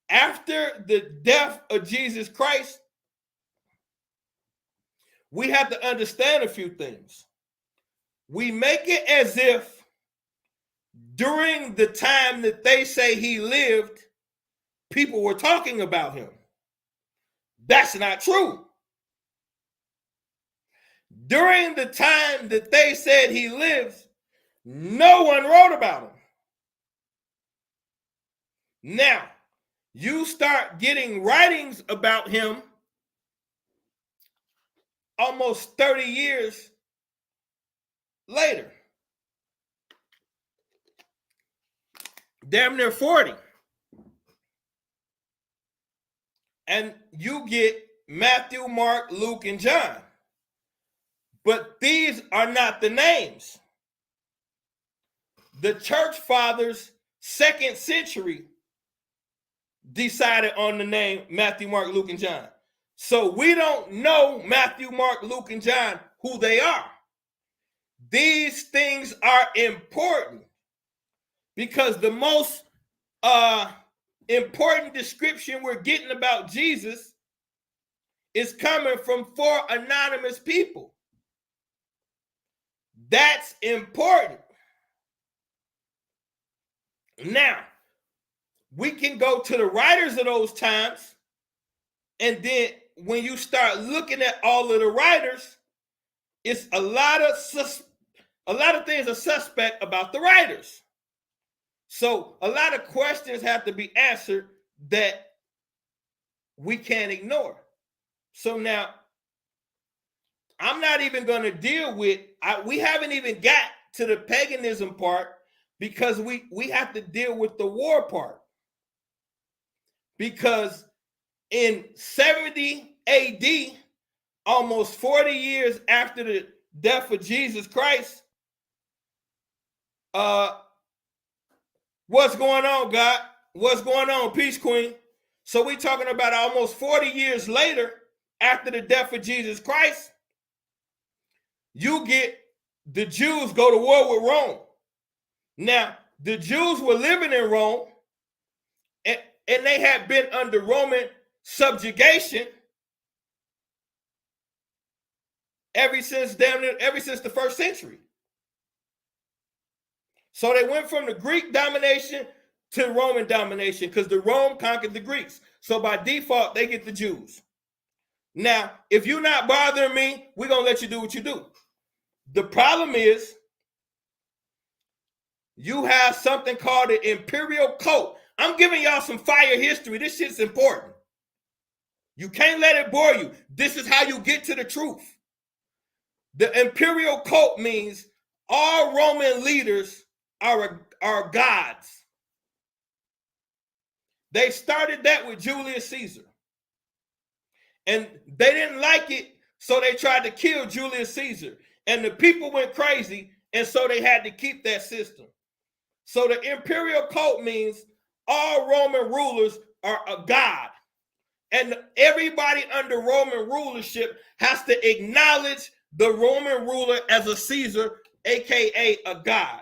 after the death of Jesus Christ, we have to understand a few things. We make it as if during the time that they say he lived, people were talking about him. That's not true. During the time that they said he lived, no one wrote about him. Now, you start getting writings about him almost 30 years later. Damn near 40. And you get Matthew, Mark, Luke, and John. But these are not the names. The church fathers, 2nd century, decided on the name Matthew, Mark, Luke, and John. So we don't know Matthew, Mark, Luke, and John, who they are. These things are important because the most important description we're getting about Jesus is coming from 4 anonymous people. That's important. Now, we can go to the writers of those times, and then when you start looking at all of the writers, it's a lot of things are suspect about the writers. So a lot of questions have to be answered that we can't ignore. So now, I'm not even going to deal with, we haven't even got to the paganism part because we have to deal with the war part. Because in 70 AD, almost 40 years after the death of Jesus Christ, what's going on, God? What's going on, Peace Queen? So we're talking about almost 40 years later, after the death of Jesus Christ, you get the Jews go to war with Rome. Now, the Jews were living in Rome, and they had been under Roman subjugation ever since the 1st century. So they went from the Greek domination to Roman domination because the Rome conquered the Greeks. So by default, they get the Jews. Now, if you're not bothering me, we're going to let you do what you do. The problem is you have something called the imperial cult. I'm giving y'all some fire history. This shit's important. You can't let it bore you. This is how you get to the truth. The imperial cult means all Roman leaders are gods. They started that with Julius Caesar. And they didn't like it, so they tried to kill Julius Caesar. And the people went crazy, and so they had to keep that system. So the imperial cult means all Roman rulers are a god. And everybody under Roman rulership has to acknowledge the Roman ruler as a Caesar, aka a god.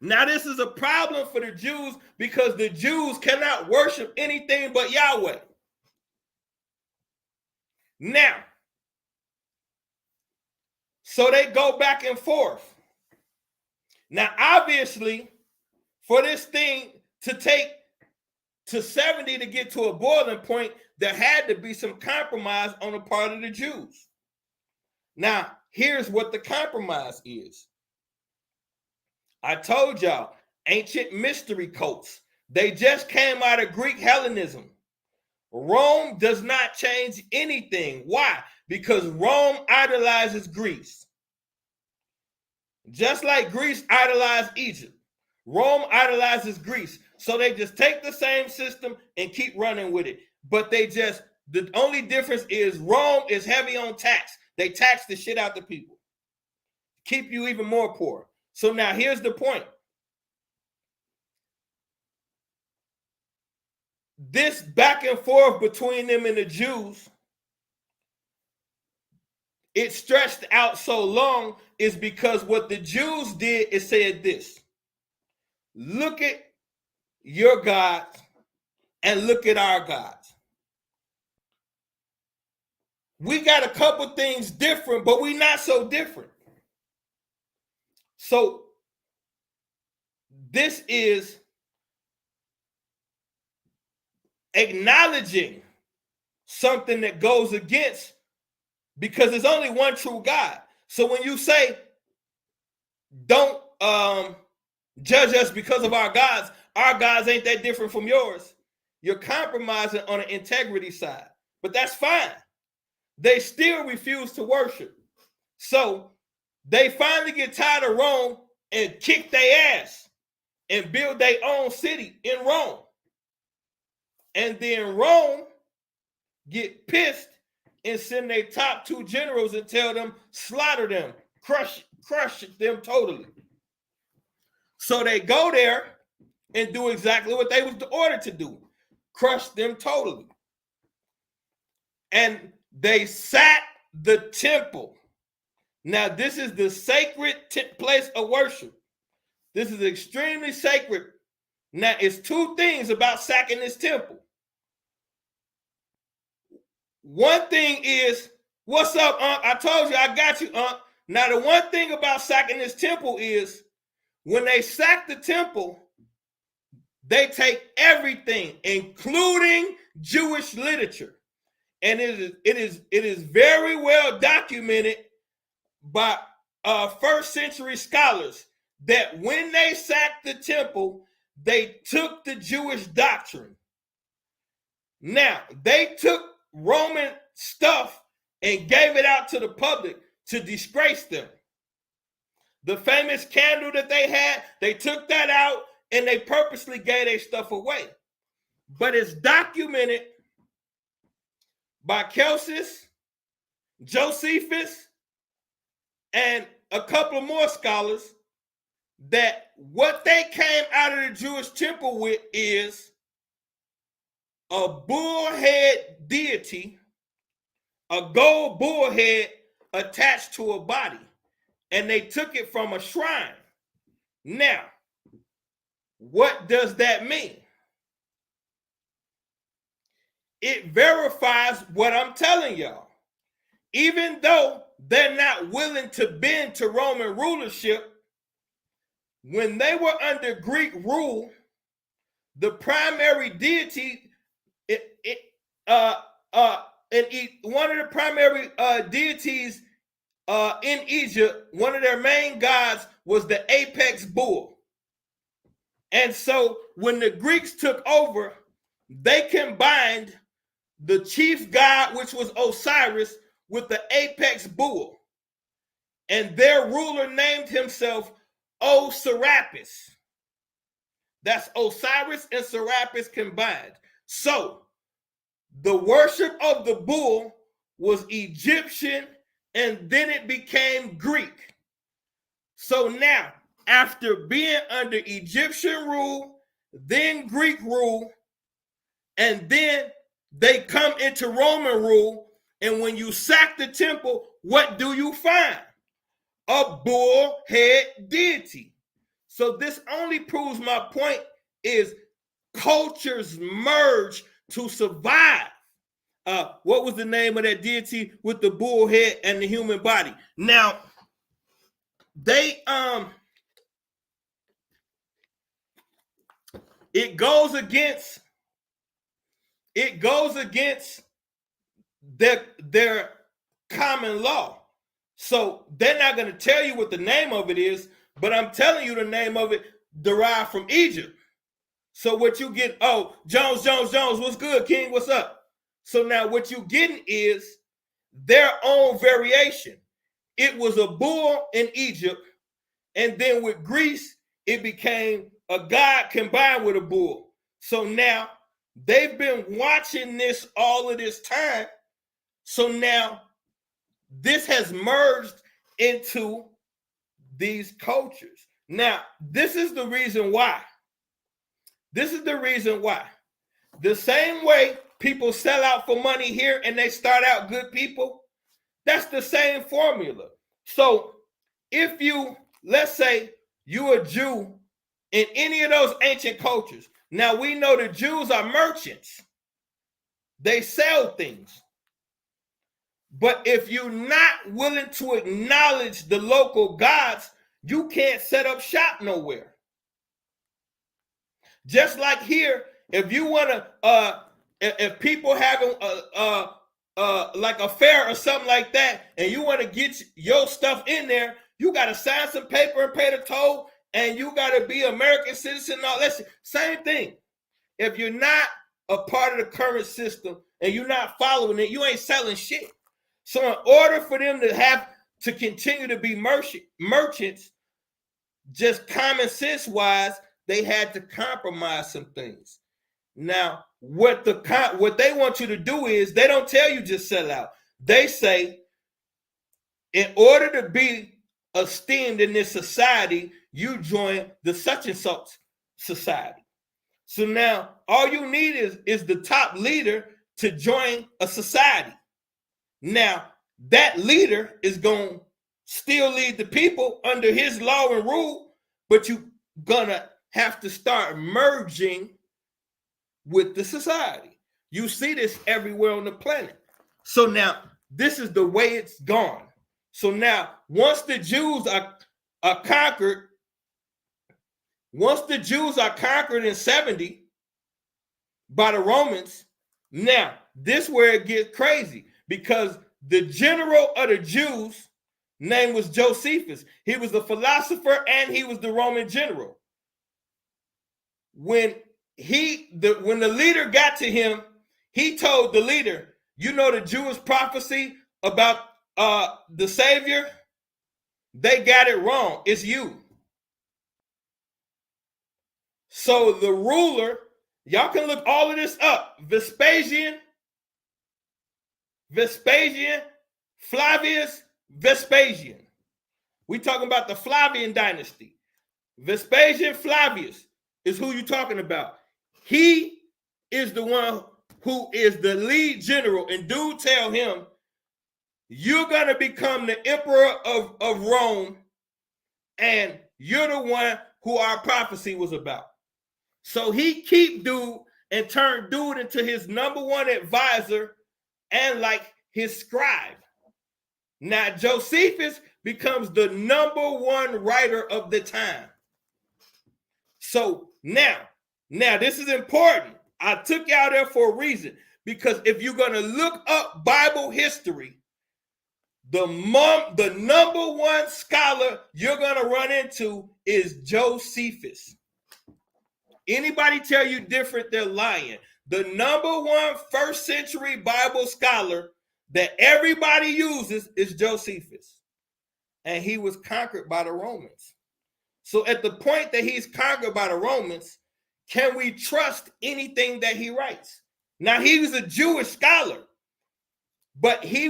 Now, this is a problem for the Jews because the Jews cannot worship anything but Yahweh. Now, so they go back and forth. Now, obviously, for this thing to take to 70 to get to a boiling point, there had to be some compromise on the part of the Jews. Now, here's what the compromise is. I told y'all, ancient mystery cults. They just came out of Greek Hellenism. Rome does not change anything. Why? Because Rome idolizes Greece. Just like Greece idolized Egypt, Rome idolizes Greece. So they just take the same system and keep running with it. But the only difference is Rome is heavy on tax. They tax the shit out the people. Keep you even more poor. So now here's the point. This back and forth between them and the Jews, it stretched out so long is because what the Jews did is said this. Look at your gods and look at our gods. We got a couple things different, but we're not so different. So this is acknowledging something that goes against, because there's only one true God. So when you say, don't judge us because of our gods ain't that different from yours, you're compromising on an integrity side. But that's fine. They still refuse to worship. So they finally get tired of Rome and kick their ass and build their own city in Rome. And then Rome get pissed and send their top 2 generals and tell them, slaughter them, crush crush them totally. So they go there and do exactly what they was ordered to do, crush them totally. And they sacked the temple. Now, this is the sacred place of worship. This is extremely sacred. Now, it's two things about sacking this temple. One thing is, what's up, Unc? I told you I got you, Unc. Now, the one thing about sacking this temple is when they sack the temple, they take everything, including Jewish literature. And it is very well documented by first century scholars that when they sacked the temple, they took the Jewish doctrine. Now, they took Roman stuff and gave it out to the public to disgrace them. The famous candle that they had, they took that out and they purposely gave their stuff away. But it's documented by Celsus, Josephus, and a couple more scholars that what they came out of the Jewish temple with is a bullhead deity, a gold bullhead attached to a body, and they took it from a shrine. Now, what does that mean? It verifies what I'm telling y'all. Even though they're not willing to bend to Roman rulership, when they were under Greek rule, the primary deity, one of the primary deities in Egypt, one of their main gods was the apex bull. And so when the Greeks took over, they combined the chief god, which was Osiris, with the apex bull. And their ruler named himself Serapis. That's Osiris and Serapis combined. So the worship of the bull was Egyptian, and then it became Greek. So now, after being under Egyptian rule, then Greek rule, and then they come into Roman rule, and when you sack the temple, what do you find? A bullhead deity. So this only proves my point is cultures merge to survive. What was the name of that deity with the bull head and the human body? Now, they it goes against their common law. So they're not going to tell you what the name of it is, but I'm telling you the name of it derived from Egypt. So what you get, Jones, what's good, King? What's up? So now what you getting is their own variation. It was a bull in Egypt, and then with Greece, it became a god combined with a bull. So now they've been watching this all of this time. So now this has merged into these cultures. Now, this is the reason why. The same way people sell out for money here and they start out good people, that's the same formula. So if you, let's say you're a Jew in any of those ancient cultures, now we know the Jews are merchants. They sell things. But if you're not willing to acknowledge the local gods, you can't set up shop nowhere. Just like here, if you want to, if people having like a fair or something like that, and you want to get your stuff in there, you got to sign some paper and pay the toll, and you got to be American citizen and all that. Same thing. If you're not a part of the current system and you're not following it, you ain't selling shit. So in order for them to have to continue to be merchants, just common sense wise, they had to compromise some things. Now, what they want you to do is they don't tell you just sell out. They say, in order to be esteemed in this society, you join the such and such society. So now all you need is the top leader to join a society. Now that leader is going to still lead the people under his law and rule, but you're going to have to start merging with the society. You see this everywhere on the planet. So now this is the way it's gone. So now once the Jews are conquered, in 70 by the Romans, now this is where it gets crazy, because the general of the Jews' name was Josephus. He was the philosopher and he was the Roman general. When the leader got to him, he told the leader, you know the Jewish prophecy about the Savior? They got it wrong. It's you. So the ruler, y'all can look all of this up. Vespasian, Flavius, Vespasian. We talking about the Flavian dynasty. Vespasian Flavius is who you talking about. He is the one who is the lead general, and dude tell him, you're going to become the emperor of Rome, and you're the one who our prophecy was about. So he keep dude and turn dude into his number one advisor and like his scribe. Now Josephus becomes the number one writer of the time. So now this is important. I took y'all there for a reason, because if you're going to look up Bible history, the number one scholar you're going to run into is Josephus. Anybody tell you different, they're lying. The number one first century Bible scholar that everybody uses is Josephus. And he was conquered by the Romans. So at the point that he's conquered by the Romans, can we trust anything that he writes? Now, he was a Jewish scholar, but he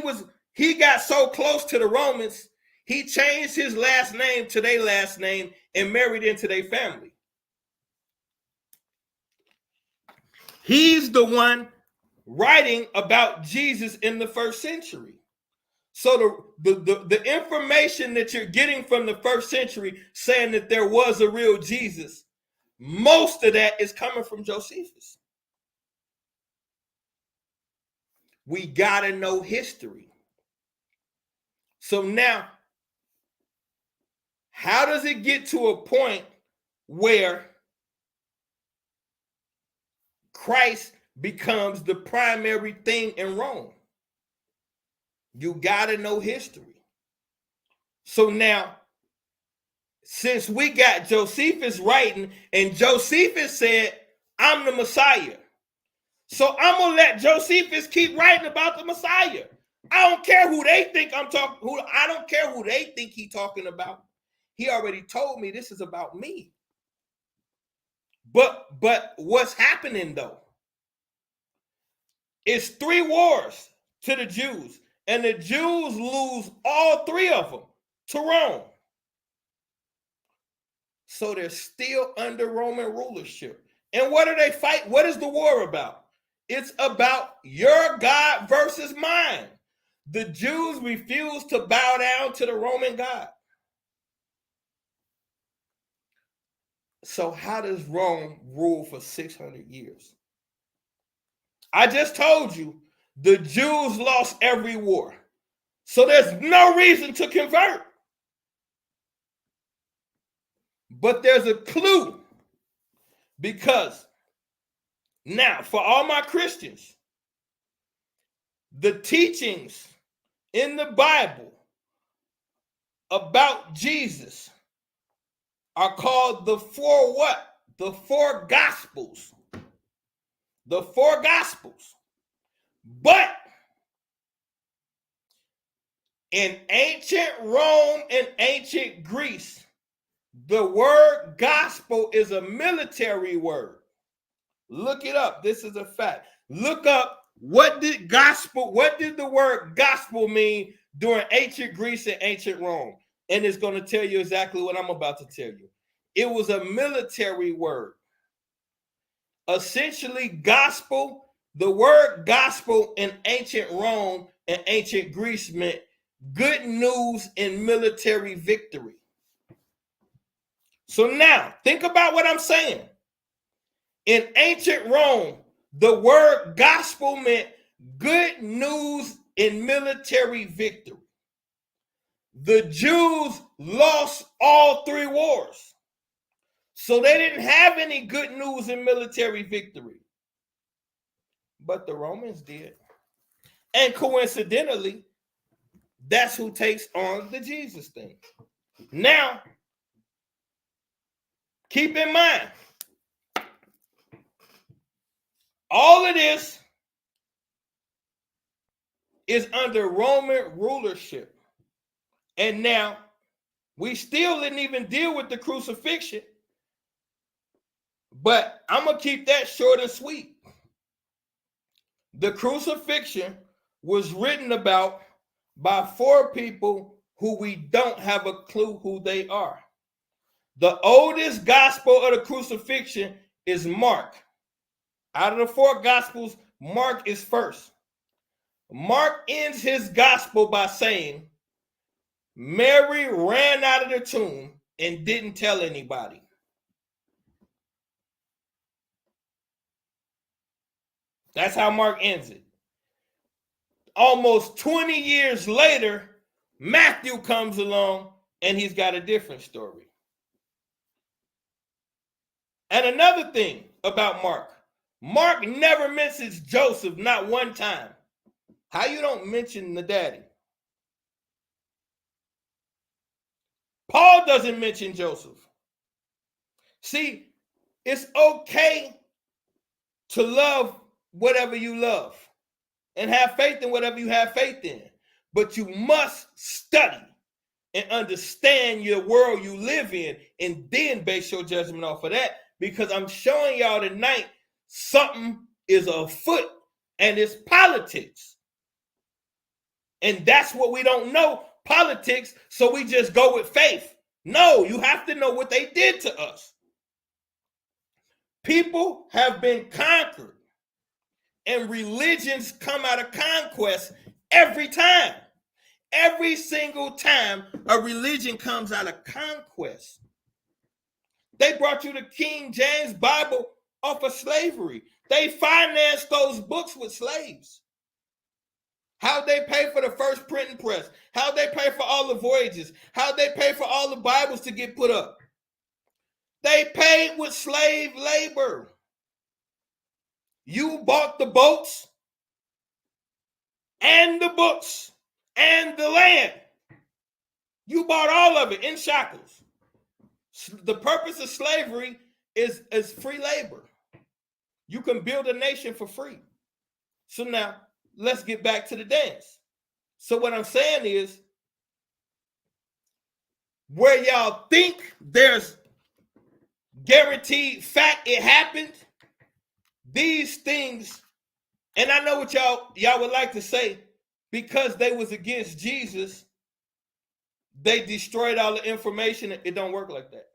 got so close to the Romans, he changed his last name to their last name and married into their family. He's the one writing about Jesus in the first century. So the information that you're getting from the first century saying that there was a real Jesus, most of that is coming from Josephus. We got to know history. So now, how does it get to a point where Christ becomes the primary thing in Rome? You got to know history. So now, since we got Josephus writing, and Josephus said, I'm the Messiah. So I'm going to let Josephus keep writing about the Messiah. I don't care who they think I don't care who they think he's talking about. He already told me this is about me. But what's happening though? It's 3 wars to the Jews, and the Jews lose all 3 of them to Rome. So they're still under Roman rulership. And what do they fight? What is the war about? It's about your God versus mine. The Jews refuse to bow down to the Roman God. So how does Rome rule for 600 years? I just told you the Jews lost every war. So there's no reason to convert. But there's a clue, because now for all my Christians, the teachings in the Bible about Jesus are called the 4 what? The 4 Gospels. The 4 Gospels. But in ancient Rome and ancient Greece, the word gospel is a military word. Look it up. This is a fact. Look up what did the word gospel mean during ancient Greece and ancient Rome. and it's going to tell you exactly what I'm about to tell you. It was a military word. Essentially, gospel, the word gospel in ancient Rome and ancient Greece meant good news in military victory. So now, think about what I'm saying. In ancient Rome, the word gospel meant good news in military victory. The Jews lost all 3 wars. So they didn't have any good news in military victory. But the Romans did. And coincidentally, that's who takes on the Jesus thing. Now, keep in mind, all of this is under Roman rulership. And now, we still didn't even deal with the crucifixion. But I'm going to keep that short and sweet. The crucifixion was written about by 4 people who we don't have a clue who they are. The oldest gospel of the crucifixion is Mark. Out of the 4 gospels, Mark is first. Mark ends his gospel by saying, Mary ran out of the tomb and didn't tell anybody. That's how Mark ends it. Almost 20 years later, Matthew comes along and he's got a different story. And another thing about Mark never mentions Joseph, not one time. How you don't mention the daddy? Paul doesn't mention Joseph. See, it's okay to love whatever you love and have faith in whatever you have faith in. But you must study and understand your world you live in and then base your judgment off of that, because I'm showing y'all tonight something is afoot and it's politics. And that's what we don't know, politics, so we just go with faith. No, you have to know what they did to us. People have been conquered, and religions come out of conquest every time. Every single time a religion comes out of conquest. They brought you the King James Bible off of slavery. They financed those books with slaves. How'd they pay for the first printing press? How'd they pay for all the voyages? How'd they pay for all the Bibles to get put up? They paid with slave labor. You bought the boats and the books and the land. You bought all of it in shackles. The purpose of slavery is free labor. You can build a nation for free. So now, let's get back to the dance. So what I'm saying is, where y'all think there's guaranteed fact it happened, these things, and I know what y'all would like to say, because they was against Jesus, they destroyed all the information. It don't work like that.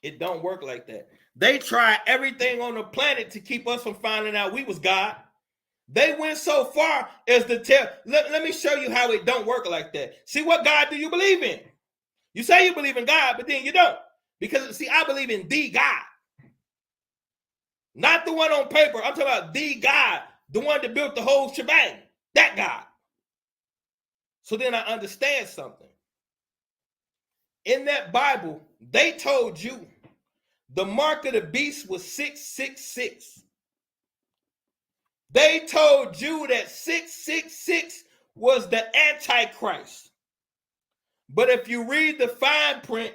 It don't work like that. They tried everything on the planet to keep us from finding out we was God. They went so far as to tell, let me show you how it don't work like that. See, what God do you believe in? You say you believe in God, but then you don't. Because, see, I believe in the God. Not the one on paper. I'm talking about the God, the one that built the whole shebang. That God. So then I understand something. In that Bible, they told you the mark of the beast was 666. They told you that 666 was the Antichrist. But if you read the fine print,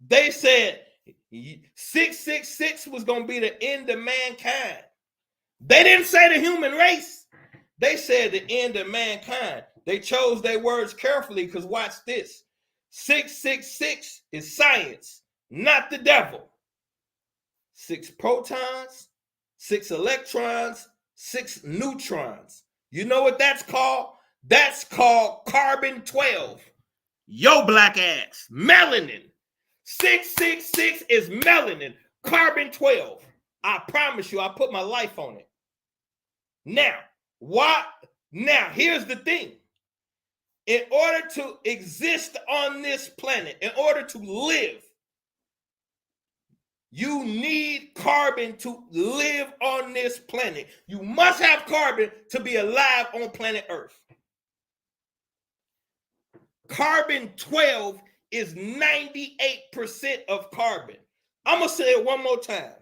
they said 666 was going to be the end of mankind. They didn't say the human race. They said the end of mankind. They chose their words carefully, because watch this. 666 is science, not the devil. 6 protons, 6 electrons, 6 neutrons. You know what that's called? That's called carbon-12. Yo, black ass, melanin. 666 is melanin, carbon-12. I promise you, I put my life on it. Now, why? Now, here's the thing. In order to exist on this planet, in order to live, you need carbon to live on this planet. You must have carbon to be alive on planet Earth. Carbon-12 is 98% of carbon. I'm going to say it one more time.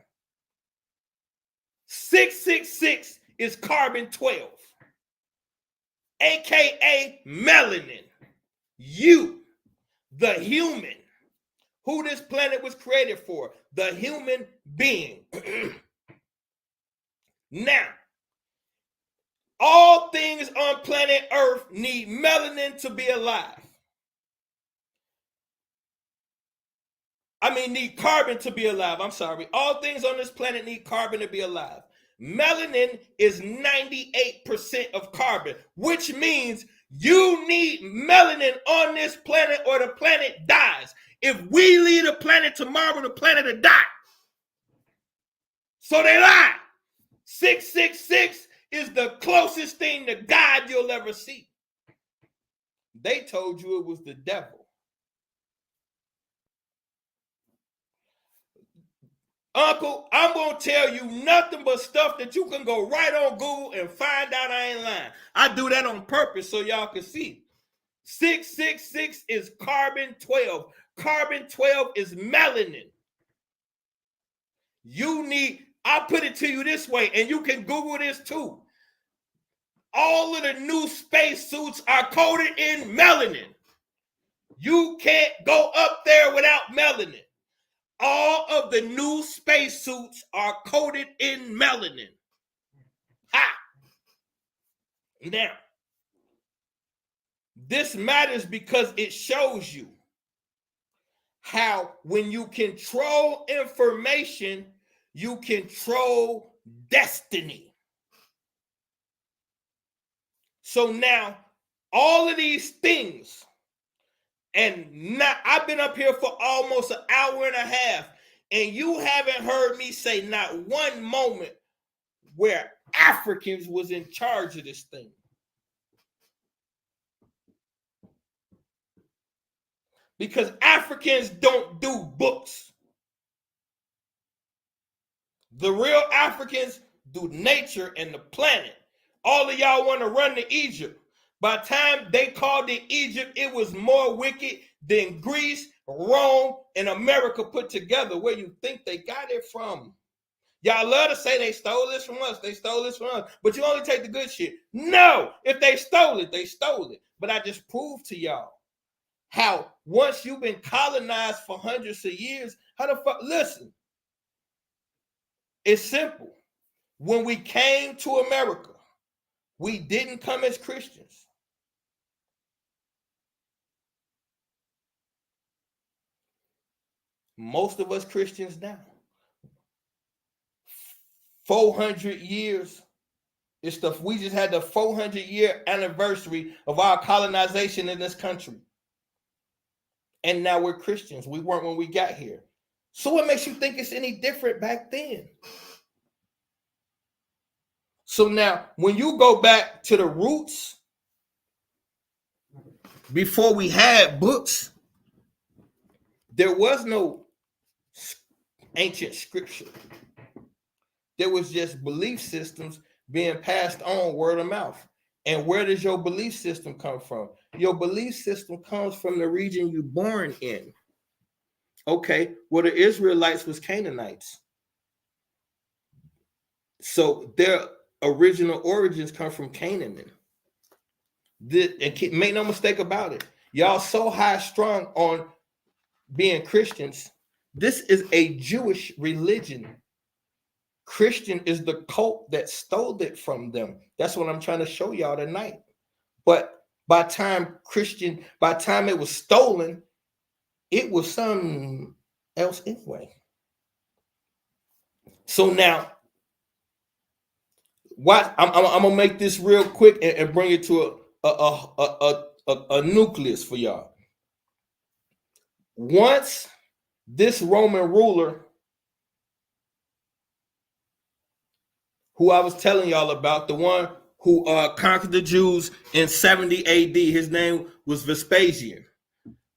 666 is carbon-12, aka melanin. You, the human, who this planet was created for, the human being. Now, all things on planet Earth need melanin to be alive. Need carbon to be alive. I'm sorry. All things on this planet need carbon to be alive. Melanin is 98% of carbon, which means you need melanin on this planet or the planet dies. If we leave the planet tomorrow, the planet will die. So they lie. 666 is the closest thing to God you'll ever see. They told you it was the devil. Uncle, I'm going to tell you nothing but stuff that you can go right on Google and find out I ain't lying. I do that on purpose so y'all can see. 666 is carbon-12. Carbon-12 is melanin. I'll put it to you this way, and you can Google this too. All of the new spacesuits are coated in melanin. You can't go up there without melanin. All of the new spacesuits are coated in melanin. Ha! Now, this matters because it shows you how when you control information, you control destiny. So now, all of these things, and I've been up here for almost an hour and a half, and you haven't heard me say not one moment where Africans was in charge of this thing. Because Africans don't do books. The real Africans do nature and the planet. All of y'all want to run to Egypt. By the time they called it Egypt, it was more wicked than Greece, Rome, and America put together. Where you think they got it from? Y'all love to say they stole this from us. They stole this from us. But you only take the good shit. No, if they stole it, they stole it. But I just proved to y'all how once you've been colonized for hundreds of years, how the fuck, listen, it's simple. When we came to America, we didn't come as Christians. Most of us Christians now. 400 years. We just had the 400-year anniversary of our colonization in this country. And now we're Christians. We weren't when we got here. So what makes you think it's any different back then? So now, when you go back to the roots, before we had books, there was no ancient scripture. There was just belief systems being passed on word of mouth. And where does your belief system come from? Your belief system comes from the region you're born in. Okay, well, the Israelites was Canaanites. So their original origins come from Canaan. And make no mistake about it. Y'all so high strung on being Christians. This is a Jewish religion. Christian is the cult that stole it from them. That's what I'm trying to show y'all tonight. But by time it was stolen, it was something else anyway. So now, I'm gonna make this real quick and bring it to a nucleus for y'all. Once this Roman ruler, who I was telling y'all about, the one who conquered the Jews in 70 AD, his name was Vespasian.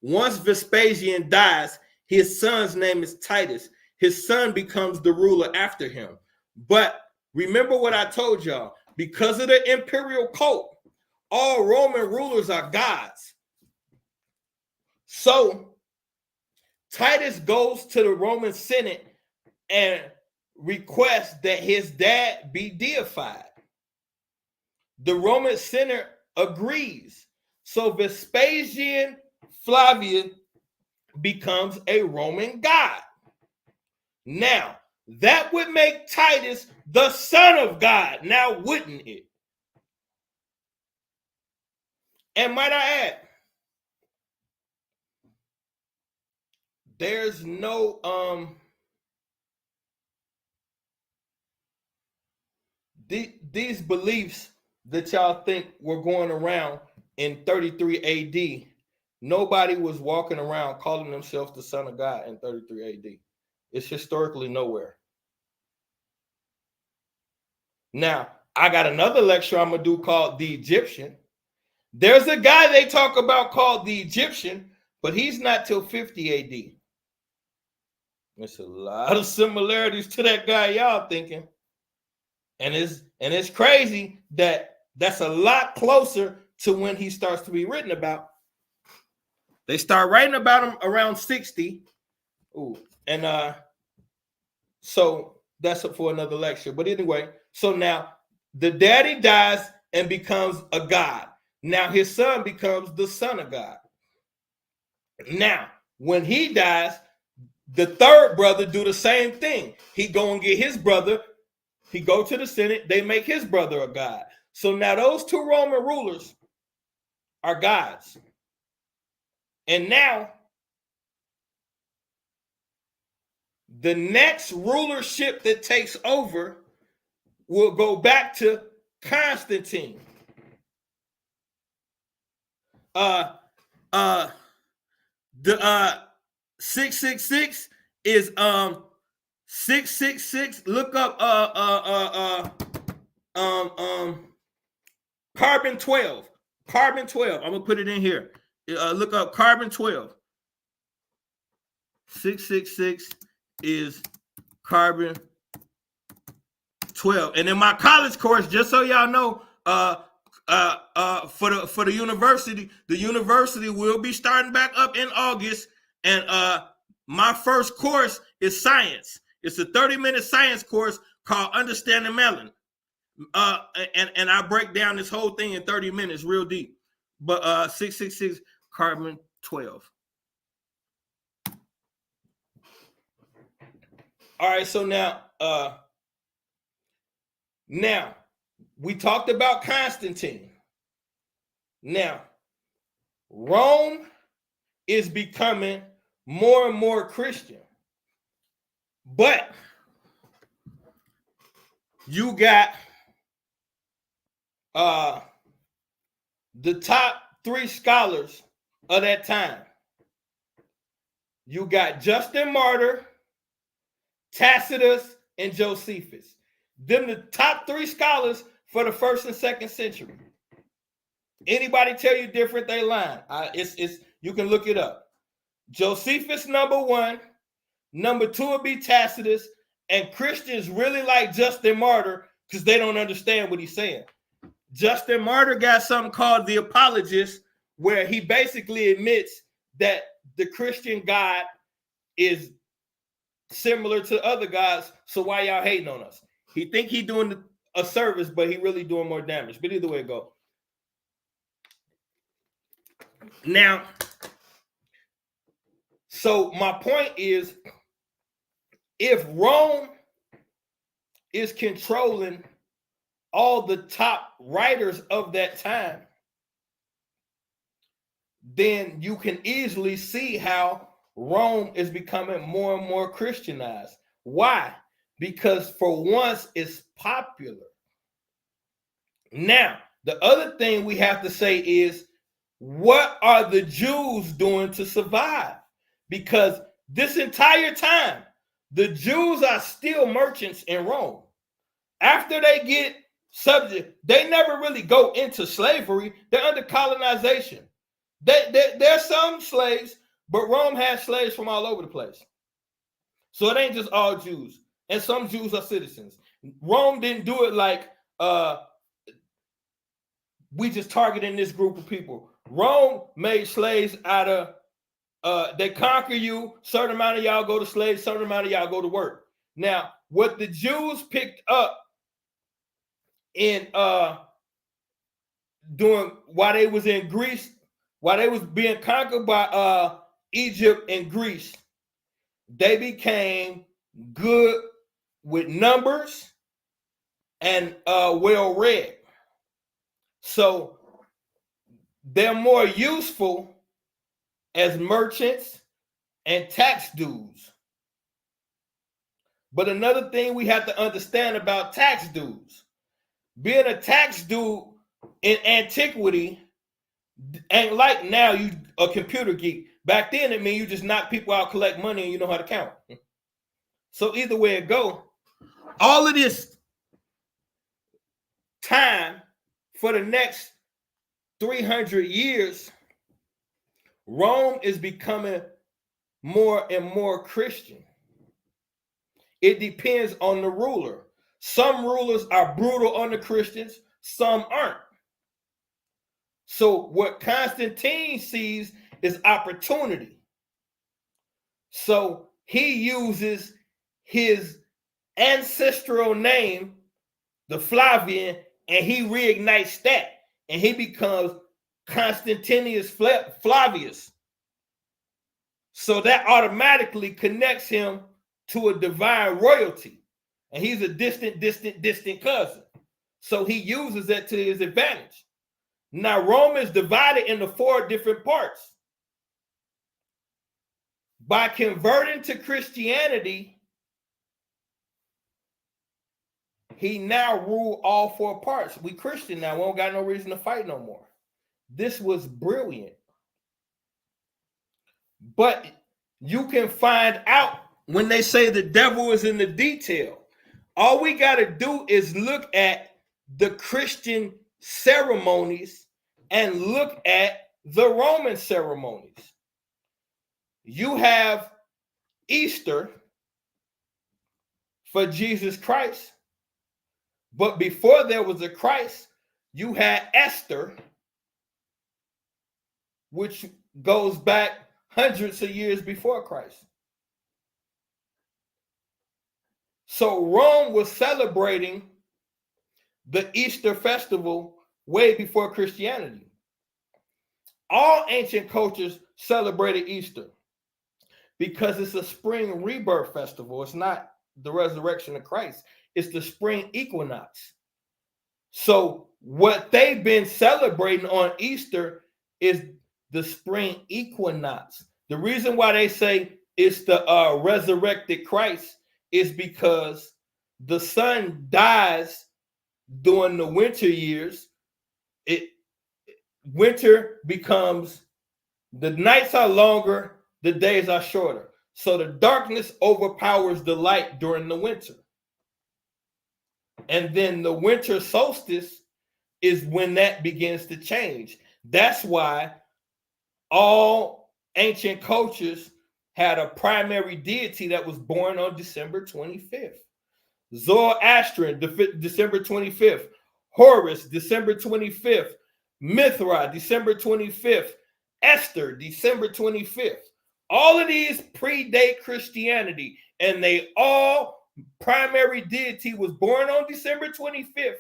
Once Vespasian dies, his son's name is Titus. His son becomes the ruler after him. But remember what I told y'all, because of the imperial cult, all Roman rulers are gods. So Titus goes to the Roman Senate and requests that his dad be deified. The Roman Senate agrees. So Vespasian Flavius becomes a Roman god. Now, that would make Titus the son of God, now wouldn't it? And might I add, there's no these beliefs that y'all think were going around in 33 AD. Nobody was walking around calling themselves the son of God in 33 AD. It's historically nowhere. Now, I got another lecture I'm going to do called The Egyptian. There's a guy they talk about called the Egyptian, but he's not till 50 AD. There's a lot of similarities to that guy y'all thinking. And it's crazy that that's a lot closer to when he starts to be written about. They start writing about him around 60. Ooh, and so that's up for another lecture. But anyway, so now the daddy dies and becomes a god. Now his son becomes the son of God. Now, when he dies, the third brother do the same thing. He go and get his brother. He go to the Senate. They make his brother a god. So now those two Roman rulers are gods. And now the next rulership that takes over will go back to Constantine. The 666 is 666. Look up carbon 12. Carbon 12. I'm gonna put it in here. Look up carbon 12. 666 is carbon 12. And in my college course, just so y'all know, for the university will be starting back up in August. And my first course is science. It's a 30-minute science course called Understanding Melon. And I break down this whole thing in 30 minutes, real deep. But 666 carbon 12. All right, so now we talked about Constantine. Now, Rome is becoming more and more Christian. But you got the top 3 scholars of that time. You got Justin Martyr, Tacitus, and Josephus. Them the top 3 scholars for the 1st and 2nd century. Anybody tell you different, they lying. It's you can look it up. Josephus number 1, number 2 would be Tacitus, and Christians really like Justin Martyr because they don't understand what he's saying. Justin Martyr got something called the Apologist, where he basically admits that the Christian God is similar to other gods, so why y'all hating on us? He think he doing a service, but he really doing more damage. But either way it go. Now, so my point is, if Rome is controlling all the top writers of that time, then you can easily see how Rome is becoming more and more Christianized. Why? Because for once it's popular. Now, The other thing we have to say is, what are the Jews doing to survive? Because this entire time, the Jews are still merchants in Rome. After they get subject, they never really go into slavery. They're under colonization. There's some slaves, but Rome has slaves from all over the place. So it ain't just all Jews. And some Jews are citizens. Rome didn't do it like we just targeting this group of people. Rome made slaves out of they conquer you, certain amount of y'all go to slaves, certain amount of y'all go to work. Now, what the Jews picked up in doing while they was in Greece, while they was being conquered by Egypt and Greece, they became good with numbers and well read. So they're more useful as merchants and tax dues. But another thing we have to understand about tax dues, being a tax dude in antiquity ain't like now you a computer geek. Back then it mean you just knock people out, collect money, and you know how to count. So either way it go, all of this time for the next 300 years, Rome is becoming more and more Christian. It depends on the ruler. Some rulers are brutal on the Christians, some aren't. So what Constantine sees is opportunity. So he uses his ancestral name, the Flavian, and he reignites that. And he becomes Constantius Flavius. So that automatically connects him to a divine royalty. And he's a distant cousin. So he uses that to his advantage. Now, Rome is divided into 4 different parts. By converting to Christianity, he now ruled all 4 parts. We Christian now. We don't got no reason to fight no more. This was brilliant. But you can find out when they say the devil is in the detail. All we got to do is look at the Christian ceremonies and look at the Roman ceremonies. You have Easter for Jesus Christ, but before there was a Christ, you had Esther, which goes back hundreds of years before Christ. So Rome was celebrating the Easter festival way before Christianity. All ancient cultures celebrated Easter because it's a spring rebirth festival. It's not the resurrection of Christ. It's the spring equinox. So what they've been celebrating on Easter is the spring equinox. The reason why they say it's the resurrected Christ is because the sun dies during the winter years. Winter becomes, the nights are longer, the days are shorter. So the darkness overpowers the light during the winter. And then the winter solstice is when that begins to change. That's why all ancient cultures had a primary deity that was born on December 25th. Zoroastrian, December 25th. Horus, December 25th. Mithra, December 25th. Esther, December 25th. All of these predate Christianity, and they all primary deity was born on December 25th,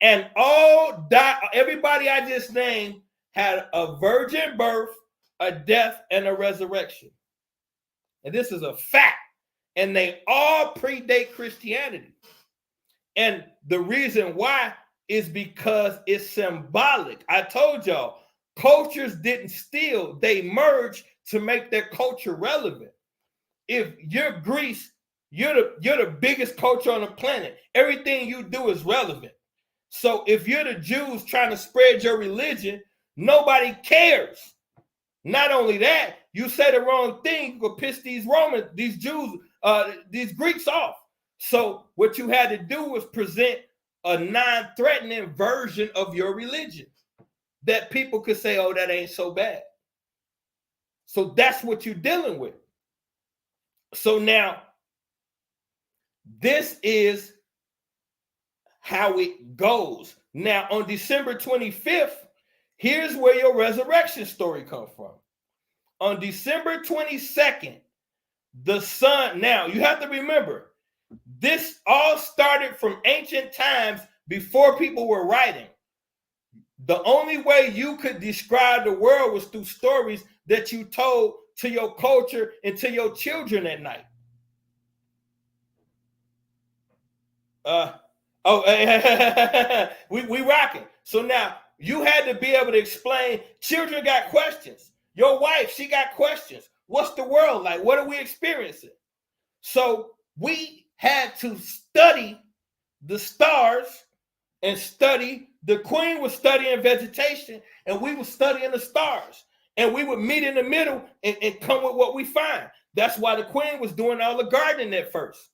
and all died. Everybody I just named had a virgin birth, a death, and a resurrection. And this is a fact. And they all predate Christianity. And the reason why is because it's symbolic. I told y'all, cultures didn't steal, they merged to make their culture relevant. If you're Greece, you're the biggest culture on the planet. Everything you do is relevant. So if you're the Jews trying to spread your religion, nobody cares. Not only that, you say the wrong thing, you could piss these Jews, these Greeks off. So what you had to do was present a non-threatening version of your religion that people could say, oh, that ain't so bad. So that's what you're dealing with. So now, this is how it goes. Now, on December 25th, here's where your resurrection story comes from. On December 22nd, the sun, now you have to remember, this all started from ancient times before people were writing. The only way you could describe the world was through stories that you told to your culture and to your children at night. We rocking. So now you had to be able to explain. Children got questions. Your wife, she got questions. What's the world like? What are we experiencing? So we had to study the stars and study. The queen was studying vegetation and we were studying the stars. And we would meet in the middle and come with what we find. That's why the queen was doing all the gardening at first.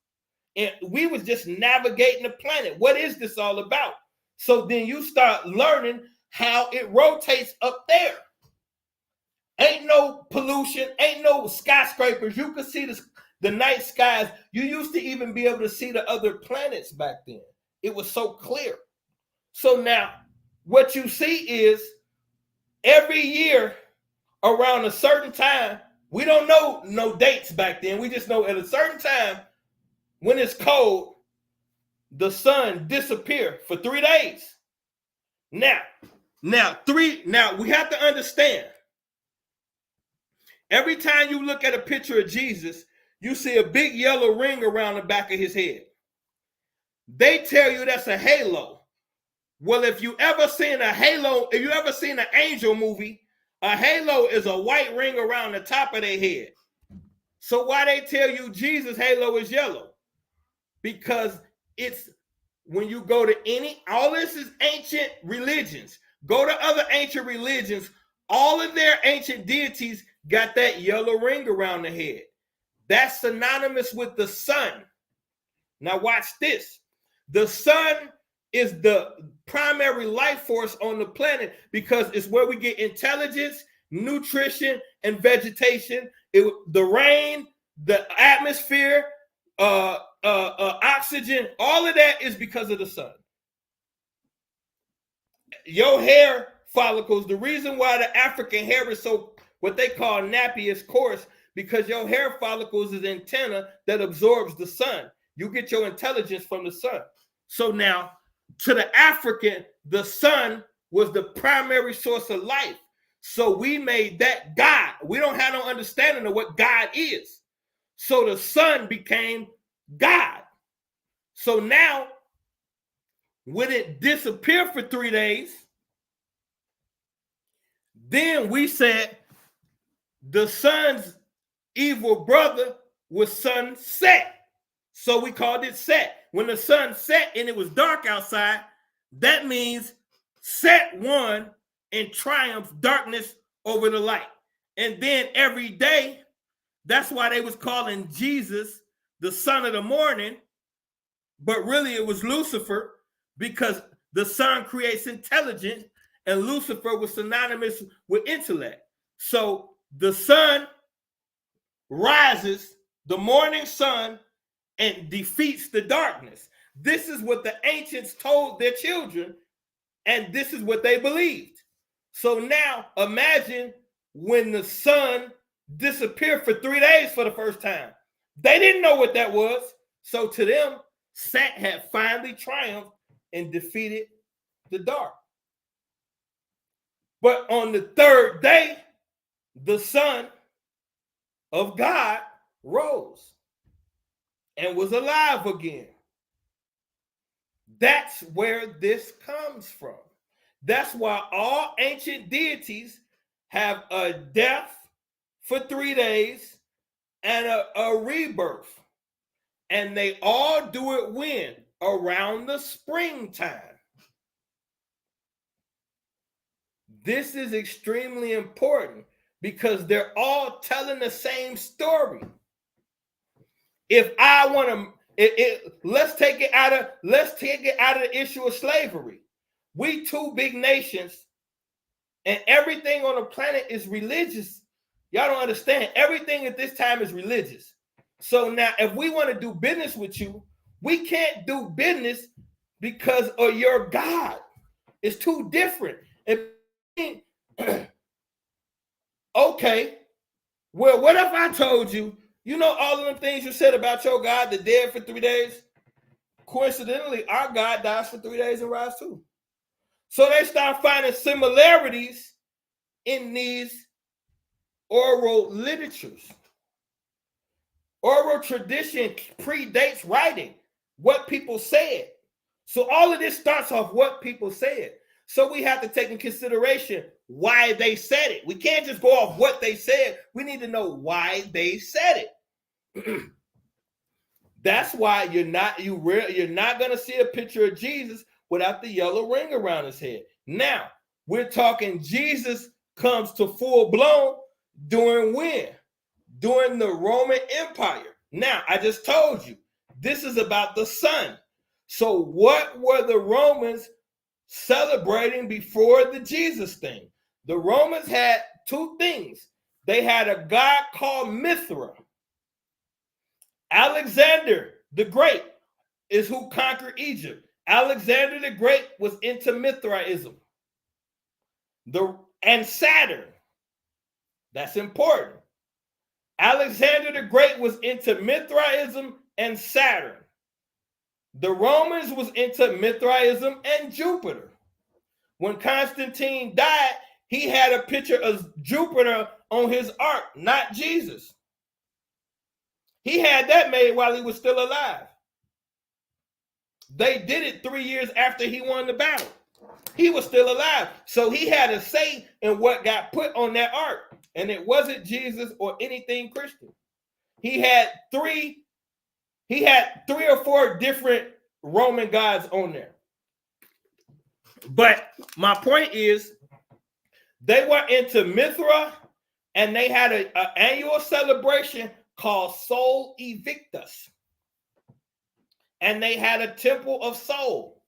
And we was just navigating the planet. What is this all about? So then you start learning how it rotates up there. Ain't no pollution, ain't no skyscrapers. You could see the night skies. You used to even be able to see the other planets back then. It was so clear. So now what you see is every year around a certain time, we don't know no dates back then. We just know at a certain time, when it's cold, the sun disappears for 3 days. Now we have to understand. Every time you look at a picture of Jesus, you see a big yellow ring around the back of his head. They tell you that's a halo. Well, if you ever seen a halo, if you ever seen an angel movie, a halo is a white ring around the top of their head. So why they tell you Jesus' halo is yellow? Because it's when you go to all this is ancient religions. Go to other ancient religions. All of their ancient deities got that yellow ring around the head. That's synonymous with the sun. Now watch this. The sun is the primary life force on the planet because it's where we get intelligence, nutrition, and vegetation. The rain, the atmosphere, oxygen, all of that is because of the sun. Your hair follicles, the reason why the African hair is so, what they call nappy, is coarse, because your hair follicles is antenna that absorbs the sun. You get your intelligence from the sun. So now, to the African, the sun was the primary source of life. So we made that God. We don't have no understanding of what God is. So the sun became God. So now, when it disappeared for 3 days, then we said the sun's evil brother was sunset. So we called it Set. When the sun set and it was dark outside, that means Set won and triumphed darkness over the light. And then every day, that's why they was calling Jesus the son of the morning, but really it was Lucifer, because the sun creates intelligence and Lucifer was synonymous with intellect. So the sun rises, the morning sun, and defeats the darkness. This is what the ancients told their children, and this is what they believed. So now imagine when the sun disappeared for 3 days for the first time. They didn't know what that was. So to them, Set had finally triumphed and defeated the dark. But on the third day, the Son of God rose and was alive again. That's where this comes from. That's why all ancient deities have a death for 3 days and a rebirth. And they all do it when? Around the springtime. This is extremely important because they're all telling the same story. If I want to, let's take it out of the issue of slavery. We two big nations, and everything on the planet is religious. Y'all don't understand. Everything at this time is religious. So now, if we want to do business with you, we can't do business because of your God. It's too different. Okay, well, what if I told you, you know, all of the things you said about your God, the dead for 3 days? Coincidentally, our God dies for 3 days and rise too. So they start finding similarities in these oral literatures. Oral tradition predates writing, what people said. So all of this starts off what people said. So we have to take in consideration why they said it. We can't just go off what they said. We need to know why they said it. That's why you're not going to see a picture of Jesus without the yellow ring around his head. Now, we're talking Jesus comes to full blown during when? During the Roman Empire. Now, I just told you, this is about the sun. So what were the Romans celebrating before the Jesus thing? The Romans had two things. They had a god called Mithra. Alexander the Great is who conquered Egypt. Alexander the Great was into Mithraism. And Saturn. That's important. Alexander the Great was into Mithraism and Saturn. The Romans was into Mithraism and Jupiter. When Constantine died, he had a picture of Jupiter on his ark, not Jesus. He had that made while he was still alive. They did it 3 years after he won the battle. He was still alive. So he had a say in what got put on that ark. And it wasn't Jesus or anything Christian. He had three or four different Roman gods on there. But my point is, they were into Mithra, and they had an annual celebration called Sol Invictus. And they had a temple of Sol.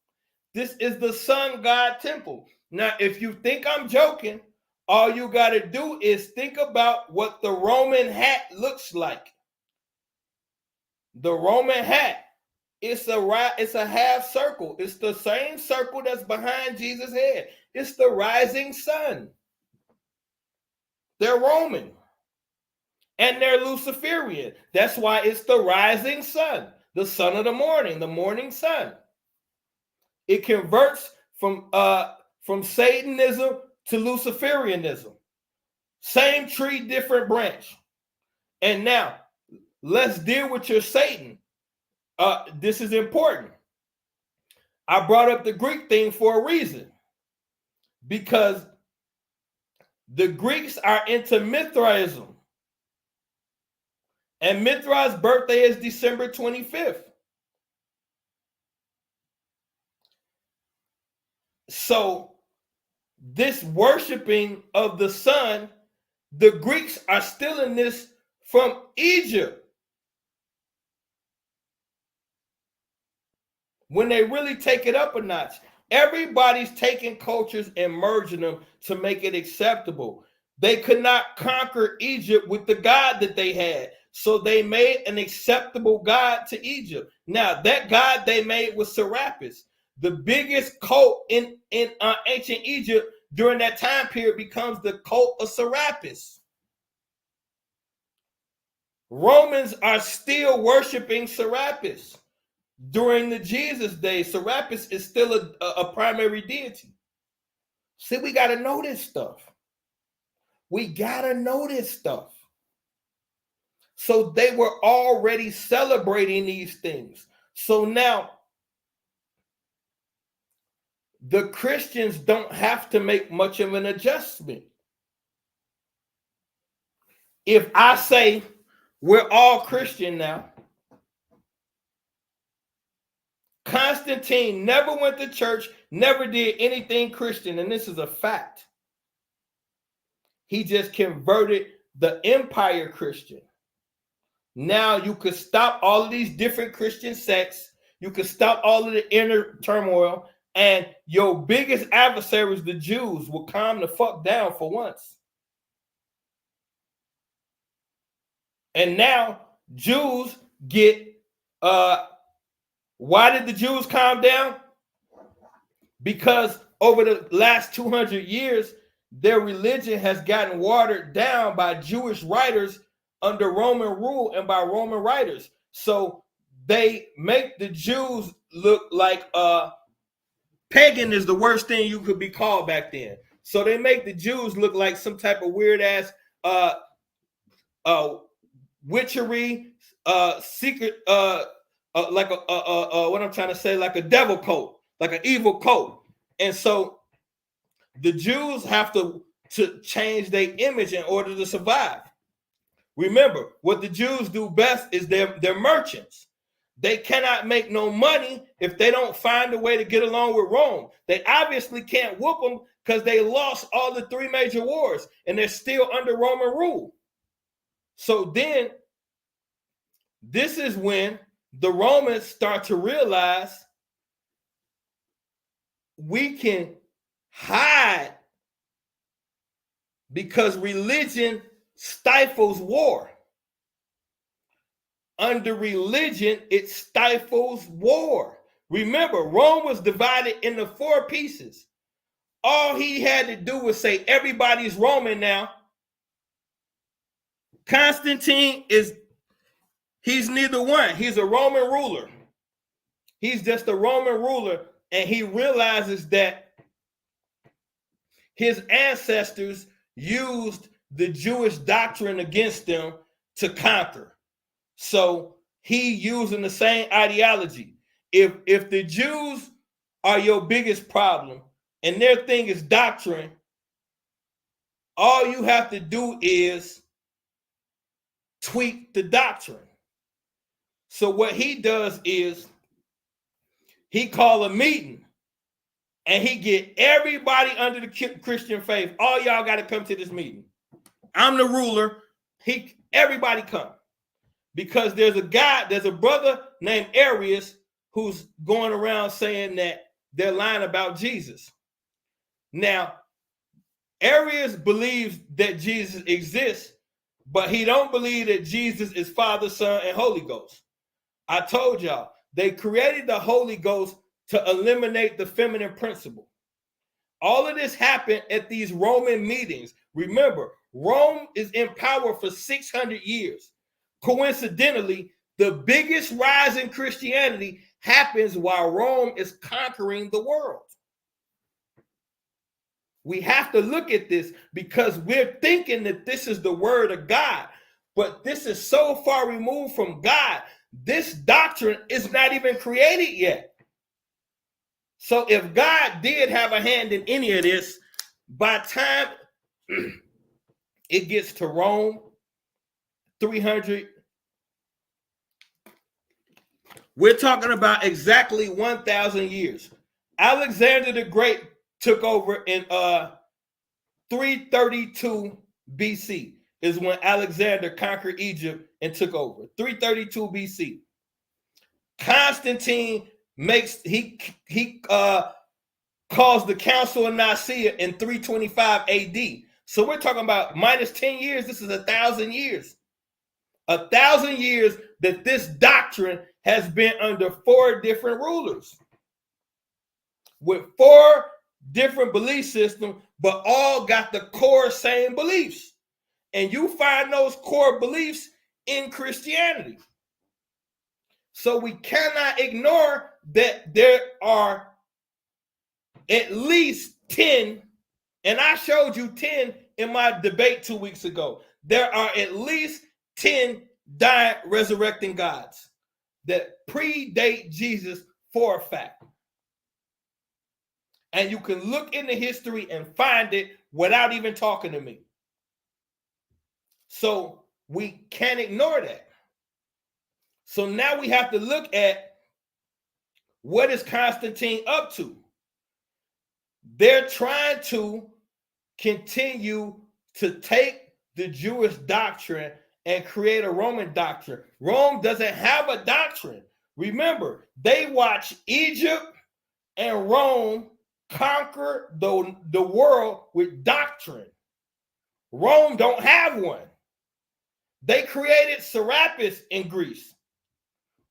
This is the sun god temple. Now, if you think I'm joking, all you got to do is think about what the Roman hat looks like. The Roman hat, it's a half circle. It's the same circle that's behind Jesus' head. It's the rising sun. They're Roman. And they're Luciferian. That's why it's the rising sun, the son of the morning sun. It converts from Satanism to Luciferianism. Same tree, different branch. And now, let's deal with your Satan. This is important. I brought up the Greek thing for a reason. Because the Greeks are into Mithraism. And Mithra's birthday is December 25th. So, this worshiping of the sun, the Greeks are still in this from Egypt. When they really take it up a notch, everybody's taking cultures and merging them to make it acceptable. They could not conquer Egypt with the God that they had. So they made an acceptable God to Egypt. Now, that God they made was Serapis. The biggest cult in ancient Egypt during that time period becomes the cult of Serapis. Romans are still worshiping Serapis. During the Jesus days, Serapis is still a primary deity. See, we got to know this stuff. We got to know this stuff. So they were already celebrating these things. So now, the Christians don't have to make much of an adjustment. If I say we're all Christian now, Constantine never went to church, never did anything Christian, and this is a fact. He just converted the empire Christian. Now you could stop all of these different Christian sects. You could stop all of the inner turmoil. And your biggest adversaries, the Jews, will calm the fuck down for once. And now Jews get, why did the Jews calm down? Because over the last 200 years, their religion has gotten watered down by Jewish writers under Roman rule and by Roman writers. So they make the Jews look like pagan is the worst thing you could be called back then. So they make the Jews look like some type of weird ass witchery, secret, like what I'm trying to say, like a devil cult, like an evil cult. And so the Jews have to change their image in order to survive. Remember, what the Jews do best is they're merchants. They cannot make no money if they don't find a way to get along with Rome. They obviously can't whoop them because they lost all the 3 major wars and they're still under Roman rule. So then, this is when the Romans start to realize we can hide because religion stifles war. Under religion, it stifles war. Remember, Rome was divided into 4 pieces. All he had to do was say, everybody's Roman now. Constantine he's neither one. He's a Roman ruler. He's just a Roman ruler, and he realizes that his ancestors used the Jewish doctrine against them to conquer. So he using the same ideology. If the Jews are your biggest problem and their thing is doctrine, all you have to do is tweak the doctrine. So what he does is he call a meeting and he get everybody under the Christian faith. All y'all got to come to this meeting. I'm the ruler. Everybody come. Because there's a brother named Arius who's going around saying that they're lying about Jesus. Now, Arius believes that Jesus exists, but he don't believe that Jesus is Father, Son, and Holy Ghost. I told y'all, they created the Holy Ghost to eliminate the feminine principle. All of this happened at these Roman meetings. Remember, Rome is in power for 600 years. Coincidentally, the biggest rise in Christianity happens while Rome is conquering the world. We have to look at this because we're thinking that this is the word of God, but this is so far removed from God. This doctrine is not even created yet. So if God did have a hand in any of this, by the time it gets to Rome, 300, we're talking about exactly 1,000 years. Alexander the Great took over in 332 BC is when Alexander conquered Egypt and took over. 332 BC. Constantine calls the Council of Nicaea in 325 AD. So we're talking about minus 10 years. This is 1,000 years. 1,000 years that this doctrine has been under 4 different rulers with 4 different belief systems, but all got the core same beliefs. And you find those core beliefs in Christianity. So we cannot ignore that there are at least 10, and I showed you 10 in my debate 2 weeks ago. There are at least 10 died resurrecting gods that predate Jesus for a fact. And you can look into history and find it without even talking to me. So we can't ignore that. So now we have to look at what is Constantine up to. They're trying to continue to take the Jewish doctrine and create a Roman doctrine. Rome doesn't have a doctrine. Remember, they watch Egypt and Rome conquer the world with doctrine. Rome don't have one. They created Serapis in Greece.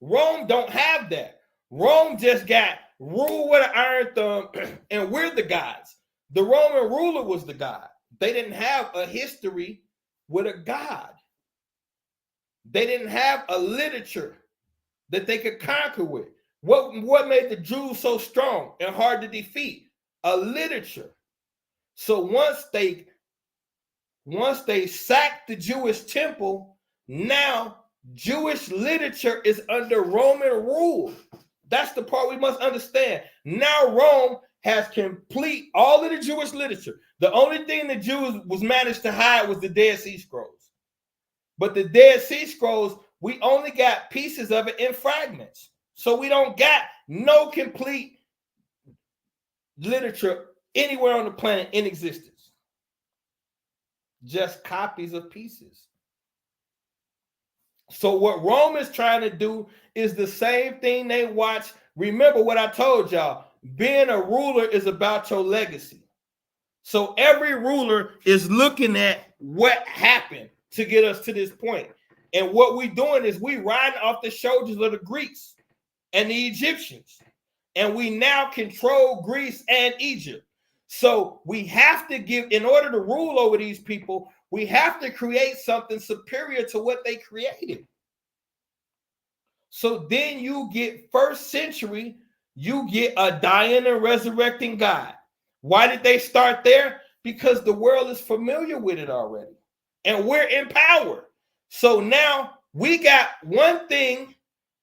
Rome don't have that. Rome just got rule with an iron thumb, and we're the gods. The Roman ruler was the god. They didn't have a history with a god. They didn't have a literature that they could conquer with. What made the Jews so strong and hard to defeat? A literature. So once they sacked the Jewish temple, now Jewish literature is under Roman rule. That's the part we must understand. Now Rome has complete all of the Jewish literature. The only thing the Jews was managed to hide was the Dead Sea Scrolls. But the Dead Sea Scrolls, we only got pieces of it in fragments. So we don't got no complete literature anywhere on the planet in existence. Just copies of pieces. So what Rome is trying to do is the same thing they watch. Remember what I told y'all. Being a ruler is about your legacy. So every ruler is looking at what happened to get us to this point. And what we're doing is we riding off the shoulders of the Greeks and the Egyptians. And we now control Greece and Egypt. So we have to give, in order to rule over these people, we have to create something superior to what they created. So then you get first century, you get a dying and resurrecting God. Why did they start there? Because the world is familiar with it already. And we're in power. So now we got one thing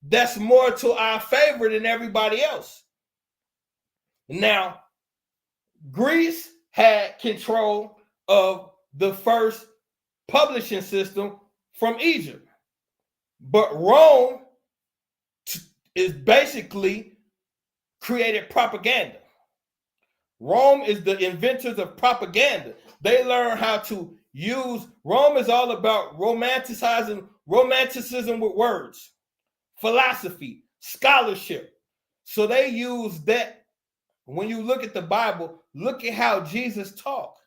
that's more to our favor than everybody else. Now, Greece had control of the first publishing system from Egypt. But Rome is basically created propaganda. Rome is the inventors of propaganda. They learn how to use, Rome is all about romanticism with words, philosophy, scholarship. So they use that. When you look at the Bible, look at how Jesus talked.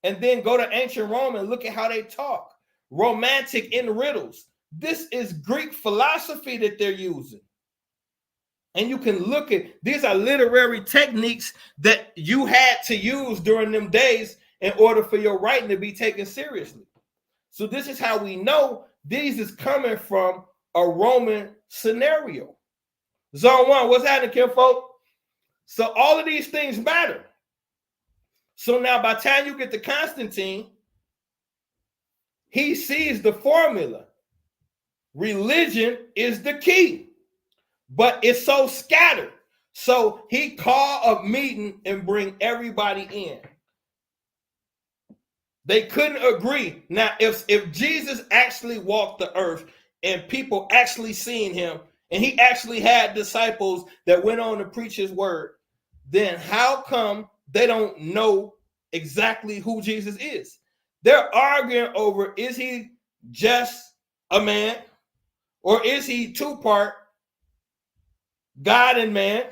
And then go to ancient Rome and look at how they talk. Romantic in riddles. This is Greek philosophy that they're using. And you can look at, these are literary techniques that you had to use during them days in order for your writing to be taken seriously. So this is how we know these is coming from a Roman scenario. Zone 1, what's happening, kinfolk? So all of these things matter. So now by the time you get to Constantine, he sees the formula. Religion is the key, but it's so scattered. So he called a meeting and bring everybody in. They couldn't agree. Now, if Jesus actually walked the earth and people actually seen him, and he actually had disciples that went on to preach his word, then how come they don't know exactly who Jesus is? They're arguing over, is he just a man, or is he two-part God and man?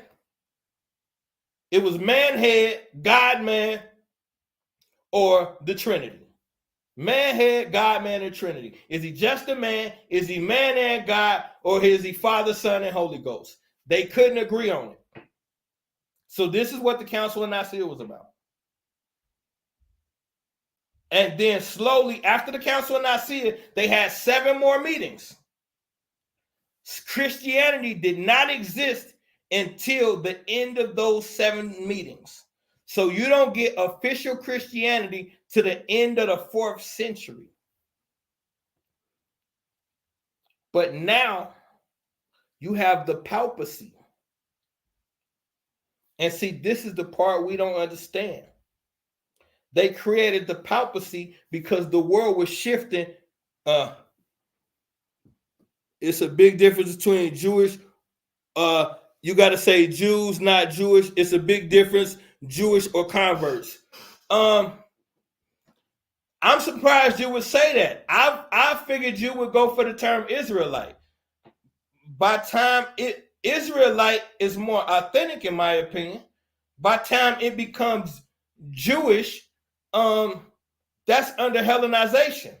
It was man head, God man, or the Trinity. Man head, God man, and Trinity. Is he just a man? Is he man and God? Or is he Father, Son, and Holy Ghost? They couldn't agree on it. So this is what the Council of Nicaea was about. And then slowly, after the Council of Nicaea, they had 7 more meetings. Christianity did not exist until the end of those 7 meetings. So you don't get official Christianity to the end of the 4th century. But now you have the papacy. And see, this is the part we don't understand. They created the papacy because the world was shifting. It's a big difference between Jewish. You got to say Jews, not Jewish. It's a big difference, Jewish or converts. I'm surprised you would say that. I figured you would go for the term Israelite. By time Israelite is more authentic, in my opinion. By time it becomes Jewish, that's under Hellenization.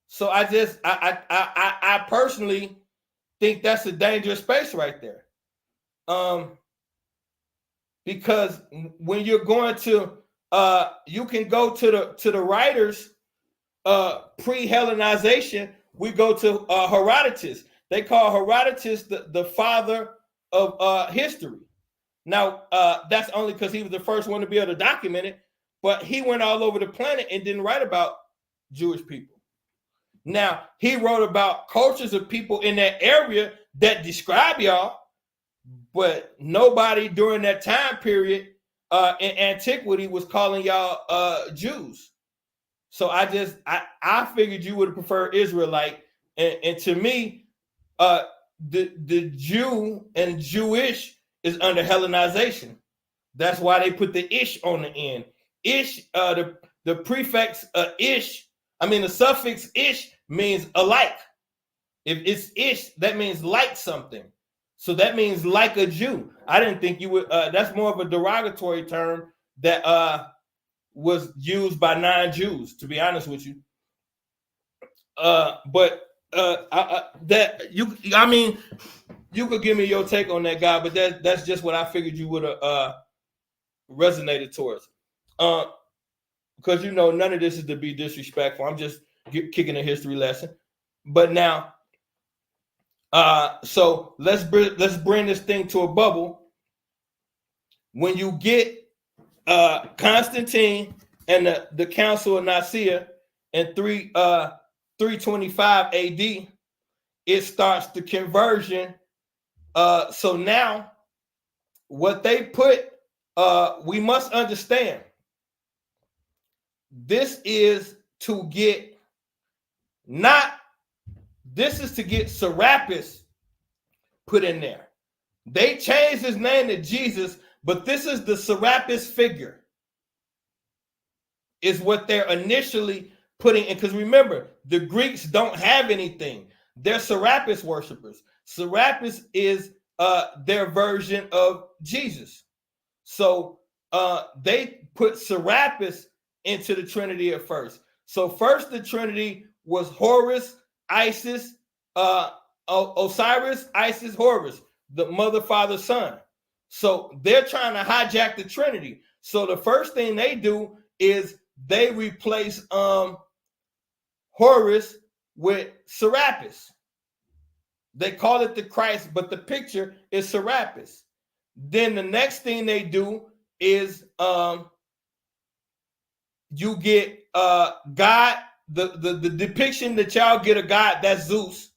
So I personally think that's a dangerous space right there. Because when you're going to you can go to the writers pre-Hellenization. We go to Herodotus. They call Herodotus the father of history. Now that's only because he was the first one to be able to document it, but he went all over the planet and didn't write about Jewish people. Now he wrote about cultures of people in that area that describe y'all, but nobody during that time period in antiquity was calling y'all Jews. So I figured you would prefer Israelite, and to me, the Jew and Jewish is under Hellenization. That's why they put the ish on the end. Ish, the prefix ish, the suffix ish means alike. If it's ish, that means like something. So that means like a Jew. I didn't think you would. That's more of a derogatory term that was used by non-Jews, to be honest with you. But you could give me your take on that, guy, but that's just what I figured you would have resonated towards. Because none of this is to be disrespectful. I'm just kicking a history lesson. But now, so let's bring this thing to a bubble. When you get Constantine and the Council of Nicaea in 325 AD, it starts the conversion. So now, what they put, we must understand, this is to get Serapis put in there. They changed his name to Jesus, but this is the Serapis figure, is what they're initially putting in. Because remember, the Greeks don't have anything. They're Serapis worshipers. Serapis is their version of Jesus. So they put Serapis into the Trinity at first. So first the Trinity was Horus, Isis, Osiris, Isis, Horus, the mother, father, son. So they're trying to hijack the Trinity. So the first thing they do is they replace Horus with Serapis. They call it the Christ, but the picture is Serapis. Then the next thing they do is you get God, the depiction that y'all get of God, that's Zeus.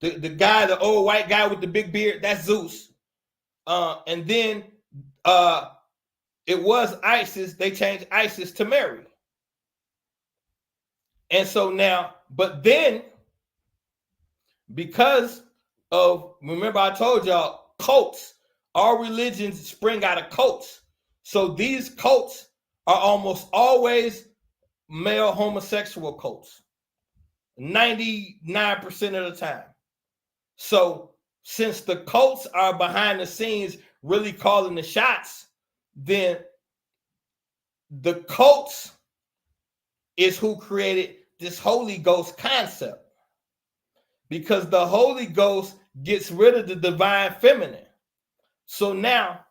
The guy, the old white guy with the big beard, that's Zeus. And then it was Isis. They changed Isis to Mary. And so now, but then, because of, remember I told y'all, cults, all religions spring out of cults. So these cults are almost always male homosexual cults, 99% of the time. So since the cults are behind the scenes really calling the shots, then the cults is who created this Holy Ghost concept, because the Holy Ghost gets rid of the divine feminine. So now,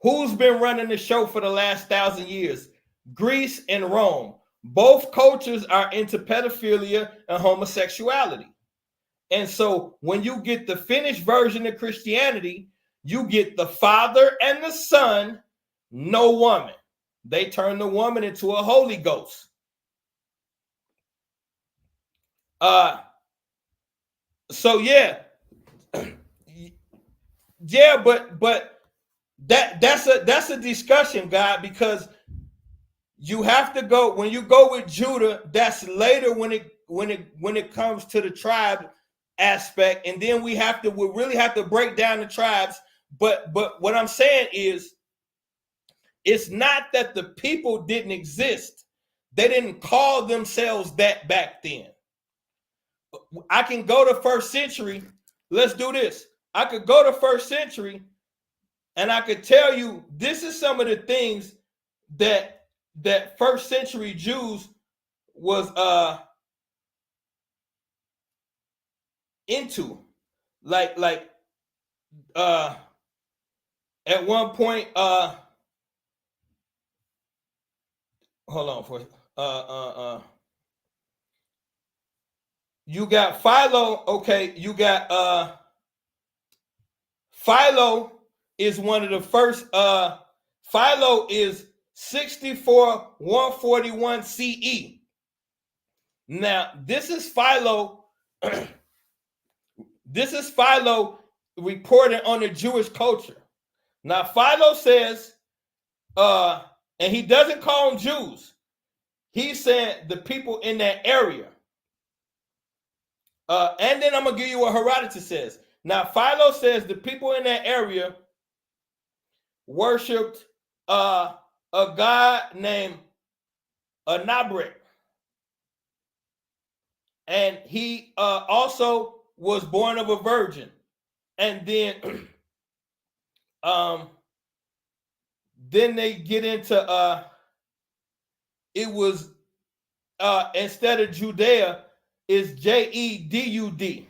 who's been running the show for the last 1,000 years? Greece and Rome. Both cultures are into pedophilia and homosexuality. And so when you get the finished version of Christianity, you get the Father and the Son, no woman. They turn the woman into a Holy Ghost. So yeah, yeah, but that's a discussion, God, because you have to go, when you go with Judah, that's later when it comes to the tribe aspect, and then we really have to break down the tribes. But what I'm saying is, it's not that the people didn't exist. They didn't call themselves that back then. I can go to first century. Let's do this. I could go to first century and I could tell you this is some of the things that first century Jews was into. Like at one point hold on for you got Philo. Okay, you got Philo is one of the first. Philo is 64 141 CE. Now this is Philo. This is Philo reporting on the Jewish culture. Now Philo says, and he doesn't call them Jews. He said the people in that area. And then I'm gonna give you what Herodotus says. Now Philo says the people in that area worshipped a god named Anabrek, and he also was born of a virgin. And then then they get into it was instead of Judea is Jedud.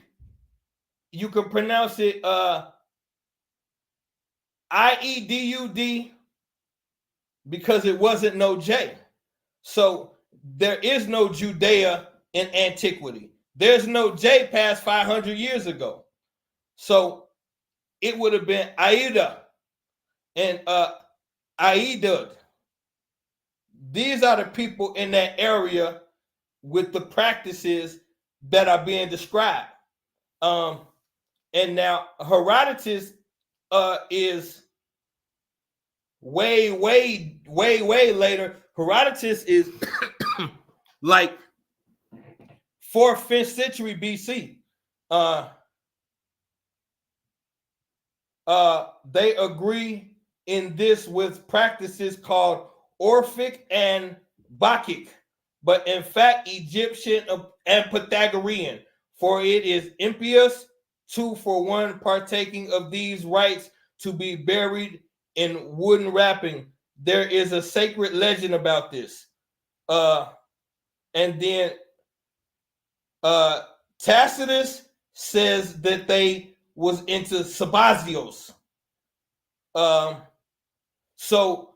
You can pronounce it Iedud because it wasn't no J. So there is no Judea in antiquity. There's no J past 500 years ago. So it would have been Aida and Aidud. These are the people in that area with the practices that are being described. And now Herodotus is way later. Herodotus is like 4th, 5th century BC. They agree in this with practices called Orphic and Bacchic, but in fact Egyptian and Pythagorean, for it is impious for one partaking of these rites to be buried in wooden wrapping. There is a sacred legend about this. And then Tacitus says that they was into Sabazios. So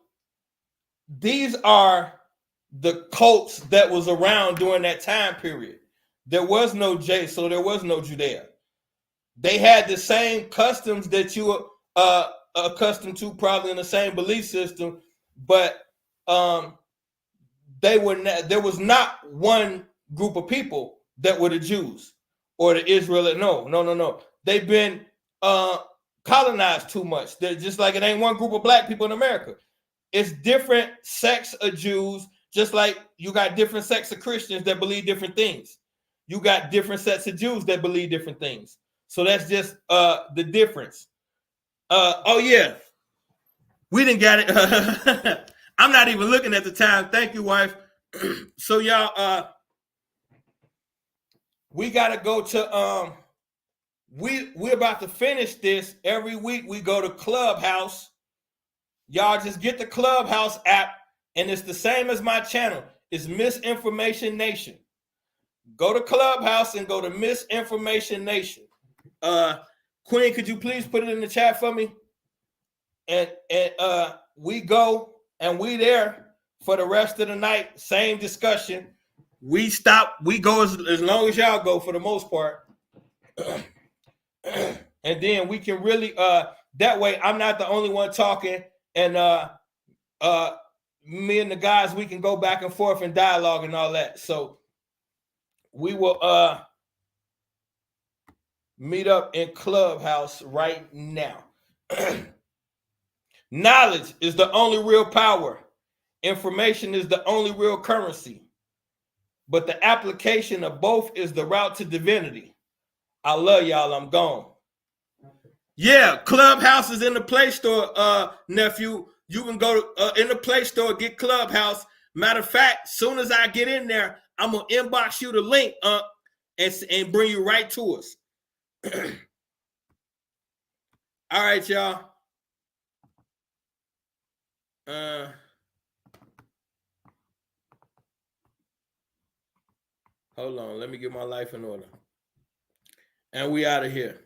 these are the cults that was around during that time period. There was no J, so there was no Judea. They had the same customs that you are accustomed to, probably in the same belief system, but there was not one group of people that were the Jews or the Israelites. No. They've been colonized too much. They're just like it ain't one group of black people in America. It's different sects of Jews, just like you got different sects of Christians that believe different things. You got different sets of Jews that believe different things. So that's just the difference. Oh yeah, we didn't got it. I'm not even looking at the time. Thank you, wife. So y'all, we gotta go to we're about to finish this. Every week we go to Clubhouse. Y'all just get the Clubhouse app, and it's the same as my channel. It's Misinformation Nation. Go to Clubhouse and go to Misinformation Nation. Queen, could you please put it in the chat for me? And we go and we there for the rest of the night. Same discussion. We stop. We go as long as y'all go for the most part. And then we can really that way I'm not the only one talking, and me and the guys, we can go back and forth and dialogue and all that. So we will meet up in Clubhouse right now. Knowledge is the only real power. Information is the only real currency. But the application of both is the route to divinity. I love y'all. I'm gone. Yeah, Clubhouse is in the Play Store, nephew. You can go in the Play Store, get Clubhouse. Matter of fact, soon as I get in there, I'm gonna inbox you the link and bring you right to us. All right, y'all. Hold on, let me get my life in order. And we out of here.